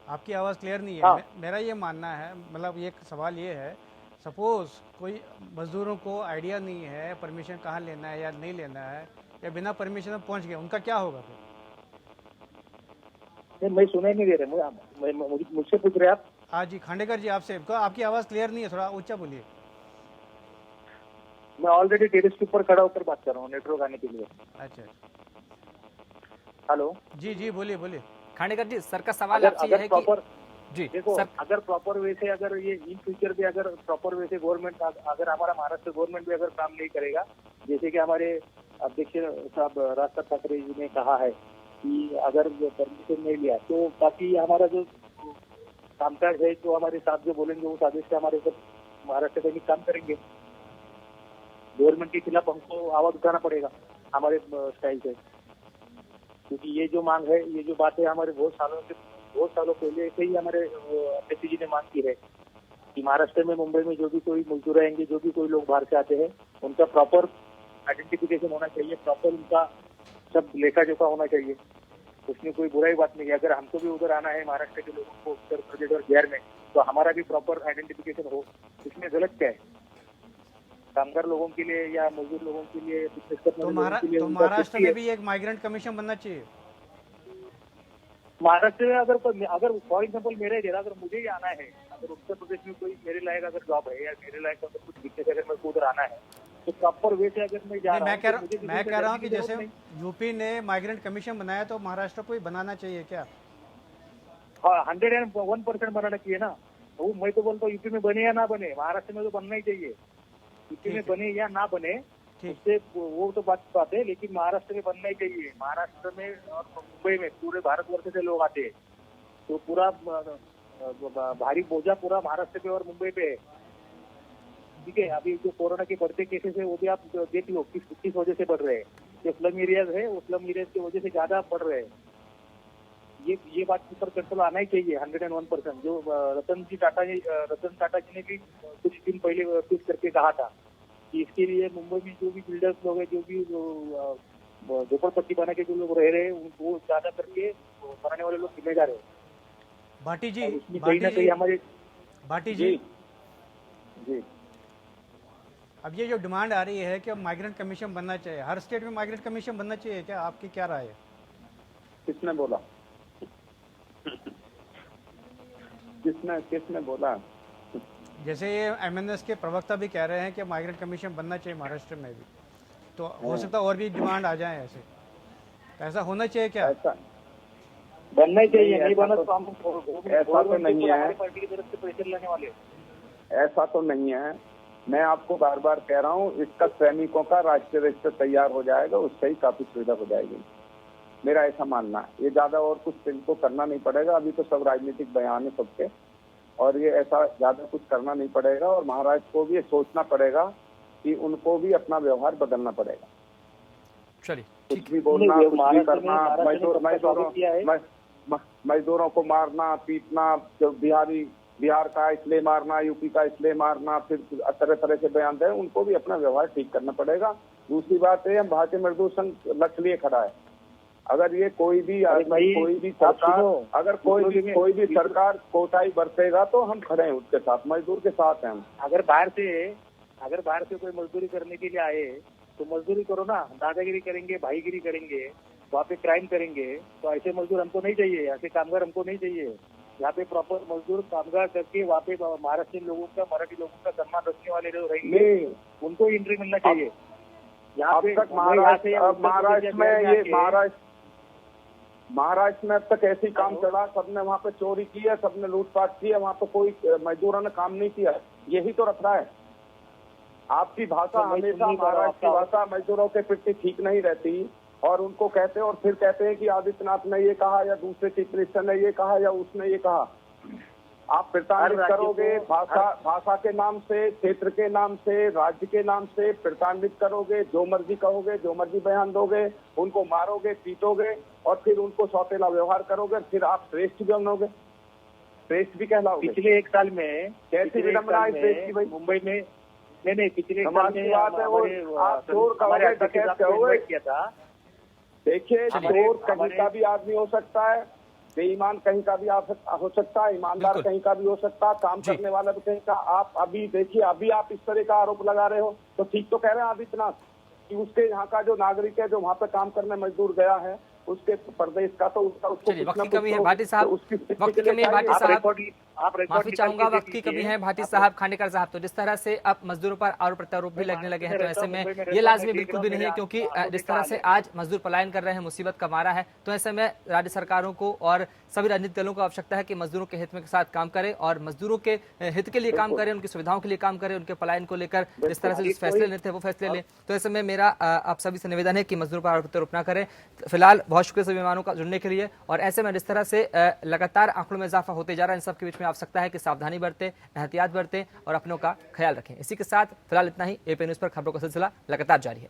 S8: आपकी आवाज़ क्लियर नहीं है।
S6: हाँ।
S8: मेरा ये मानना है, मतलब ये सवाल ये है, सपोज कोई मजदूरों को आइडिया नहीं है परमिशन कहाँ लेना है या नहीं लेना है या बिना परमिशन में पहुंच गए, उनका क्या होगा फिर?
S6: नहीं मैं सुनाई नहीं दे रहे, मुझसे पूछ रहे आप।
S8: हाँ जी खांडेकर जी आपसे, आपकी आवाज़ क्लियर नहीं है, थोड़ा ऊंचा बोलिए।
S6: मैं ऑलरेडी टेरेस के ऊपर खड़ा होकर बात कर रहा हूँ नेटवर्क आने के लिए।
S8: अच्छा
S6: हेलो
S8: जी जी बोलिए बोलिए।
S1: खांडेकर जी सर का सवाल आपसे ये है कि जी
S6: देखो
S1: सर,
S6: अगर प्रॉपर वे से अगर ये इन फ्यूचर भी अगर प्रॉपर वे से गवर्नमेंट अगर हमारा महाराष्ट्र गवर्नमेंट भी अगर काम नहीं करेगा, जैसे कि हमारे अध्यक्ष साहब राज ठाकरे जी ने कहा है कि अगर परमिशन नहीं लिया तो बाकी हमारा जो कामकाज है जो हमारे साथ जो बोलेंगे उस आदेश से हमारे महाराष्ट्र सैनिक काम करेंगे। गवर्नमेंट के खिलाफ हमको आवाज उठाना पड़ेगा हमारे स्टाइल से, क्योंकि ये जो मांग है, ये जो बात है हमारे बहुत सालों पहले से ही हमारे अध्यक्ष जी ने मांग की है कि महाराष्ट्र में मुंबई में जो भी कोई मजदूर आएंगे, जो भी कोई लोग बाहर से आते हैं, उनका प्रॉपर आइडेंटिफिकेशन होना चाहिए, प्रॉपर उनका सब लेखा जोखा होना चाहिए। उसमें कोई बुराई बात नहीं है। अगर हमको भी उधर आना है महाराष्ट्र के लोगों को उत्तर प्रदेश और बिहार में, तो हमारा भी प्रॉपर आइडेंटिफिकेशन हो, इसमें गलत क्या है? कामगार लोगों के लिए या मजदूर लोगों के लिए
S8: तो महाराष्ट्र में भी एक माइग्रेंट कमीशन बनना चाहिए।
S6: महाराष्ट्र में अगर फॉर एग्जाम्पल मेरा ही दे रहा, अगर मुझे ही आना है, अगर उत्तर प्रदेश में कोई मेरे लायक अगर जॉब है या मेरे लायक अगर कुछ बिजनेस अगर मेरे को उधर आना है तो प्रॉपर वे से अगर मैं जा रहा हूँ।
S8: मैं कह रहा हूँ कि जैसे यूपी ने माइग्रेंट कमीशन बनाया तो महाराष्ट्र को भी बनाना चाहिए क्या?
S6: हाँ 101% बनाना चाहिए ना। वो मैं तो बोलता हूँ यूपी में बने या ना बने, महाराष्ट्र में तो बनना ही चाहिए। यूपी में बने या ना बने उससे वो तो बात है, लेकिन महाराष्ट्र में बनना ही चाहिए। महाराष्ट्र में और मुंबई में पूरे भारतवर्ष से लोग आते हैं, तो पूरा भारी बोझा पूरा महाराष्ट्र पे और मुंबई पे है। ठीक है, अभी जो कोरोना के बढ़ते केसेस है वो भी आप देख लो किस वजह से बढ़ रहे हैं। जो स्लम एरियाज है वो स्लम एरियाज की वजह से ज्यादा बढ़ रहे हैं। ये बात पर कंट्रोल आना ही चाहिए 101%। जो रतन टाटा जी ने भी कुछ दिन पहले ट्वीट करके कहा था कि इसके लिए मुंबई में जो भी बिल्डर्स लोग हैं, जो भी झोपड़पट्टी बना के जो लोग रह रहे हैं, उनको ज्यादा करके बनाने वाले लोग जिम्मेदार है।
S8: भाटी जी,
S6: कहीं ना कहीं हमारे
S8: भाटी जी
S6: जी
S8: अब ये जो डिमांड आ रही है कि माइग्रेंट कमीशन बनना चाहिए, हर स्टेट में माइग्रेंट कमीशन बनना चाहिए क्या? आपकी क्या राय है?
S7: किसने बोला? किसने बोला?
S8: जैसे ये MNS के प्रवक्ता भी कह रहे हैं कि माइग्रेंट कमीशन बनना चाहिए महाराष्ट्र में भी, तो हो सकता है और भी डिमांड आ जाए ऐसे, ऐसा होना चाहिए क्या?
S6: ऐसा बनना ही चाहिए। नहीं बना तो हम
S7: ऐसा तो नहीं है,
S6: पार्टी की तरफ से प्रेशर लाने वाले।
S7: ऐसा तो नहीं है। मैं आपको बार बार कह रहा हूँ, इसका सैनिकों का राष्ट्रीय रजिस्टर तैयार हो जाएगा, उससे ही काफी सुविधा हो जाएगी, मेरा ऐसा मानना है। ये ज्यादा और कुछ इनको करना नहीं पड़ेगा। अभी तो सब राजनीतिक बयान है सबके, और ये ऐसा ज्यादा कुछ करना नहीं पड़ेगा। और महाराष्ट्र को भी ये सोचना पड़ेगा कि उनको भी अपना व्यवहार बदलना पड़ेगा।
S1: चलिए
S7: कुछ भी बोलना, कुछ भी करना, मजदूरों को मारना पीटना, जो बिहार का इसलिए मारना, यूपी का इसलिए मारना, फिर तरह तरह से बयान दें, उनको भी अपना व्यवहार ठीक करना पड़ेगा। दूसरी बात है, हम भारतीय मजदूर संघ लक्ष्य लिए खड़ा है। अगर ये कोई भी सरकार, अगर कोई भी सरकार कोताही बरतेगा तो हम खड़े हैं उसके साथ, मजदूर के साथ हैं हम।
S6: अगर बाहर से कोई मजदूरी करने के लिए आए तो मजदूरी करो ना। दादागिरी करेंगे, भाईगिरी करेंगे, वहाँ पे क्राइम करेंगे, तो ऐसे मजदूर हमको नहीं चाहिए, ऐसे कामगार हमको नहीं चाहिए। यहाँ पे प्रॉपर मजदूर कामगार करके वहाँ पे महाराष्ट्र लोगों का, मराठी लोगों का सम्मान रखने वाले जो रहेंगे, उनको एंट्री मिलना चाहिए।
S7: अब तक महाराष्ट्र में ये महाराष्ट्र में अब तक ऐसी काम चला, सबने वहाँ पे चोरी की है, सबने लूटपाट की है, वहाँ पे कोई मजदूरों ने काम नहीं किया। यही तो रखना है। आपकी भाषा हमेशा, महाराष्ट्र की भाषा मजदूरों के प्रति ठीक नहीं रहती, और उनको कहते हैं और फिर कहते हैं कि आदित्यनाथ ने ये कहा या दूसरे चीफ मिनिस्टर ने ये कहा या उसने ये कहा। आप प्रताड़ित करोगे, भाषा के नाम से, क्षेत्र के नाम से, राज्य के नाम से प्रताड़ित करोगे, जो मर्जी कहोगे, जो मर्जी बयान दोगे, उनको मारोगे, पीटोगे और फिर उनको सौतेला व्यवहार करोगे, फिर आप श्रेष्ठ भी बनोगे, श्रेष्ठ भी कहलाओगे।
S6: पिछले एक साल में
S7: कैसी विडम्बना है देश की भाई?
S6: मुंबई में नहीं पिछले एक साल में
S7: बात है वो, आप चोर कहोगे, डकैत कहोगे।
S6: किया था।
S7: देखिए, चोर कहीं का भी आदमी हो सकता है, बेईमान कहीं का भी हो सकता है, ईमानदार कहीं का भी हो सकता है, काम करने वाला भी कहीं का। आप अभी देखिए, अभी आप इस तरह का आरोप लगा रहे हो तो ठीक तो कह रहे हैं आदित्यनाथ कि उसके यहाँ का जो नागरिक है, जो वहाँ पे काम करने मजदूर गया है, उसके प्रदेश का तो उसको
S1: वक्त की कमी है भाटी साहब, वक्त की कमी है भाटी साहब, माफी चाहूंगा, वक्त की कमी है भाटी साहब, खांडेकर साहब। तो जिस तरह से अब मजदूरों पर आरोप प्रत्यारोप भी लगने लगे हैं, तो ऐसे में ये लाजमी बिल्कुल भी नहीं है, क्योंकि जिस तरह से आज मजदूर पलायन कर रहे हैं, मुसीबत का मारा है, तो ऐसे में राज्य सरकारों को और सभी राजनीतिक दलों को आवश्यकता है कि मजदूरों के हित में के साथ काम करें और मजदूरों के हित के लिए काम करें, उनकी सुविधाओं के लिए काम करें, उनके पलायन को लेकर जिस तरह से फैसले लेते हैं वो फैसले लें। तो ऐसे में मेरा आप सभी से निवेदन है कि मजदूरों पर आरोप प्रत्यारोप न करें। फिलहाल बहुत शुक्रिया सभी मेहमानों का जुड़ने के लिए। और ऐसे में जिस तरह से लगातार आंकड़ों में इजाफा होते जा रहा है, इन सब के बीच में आवश्यकता है कि सावधानी बरतें, एहतियात बरतें और अपनों का ख्याल रखें। इसी के साथ फिलहाल इतना ही। एपी न्यूज पर खबरों का सिलसिला लगातार जारी है।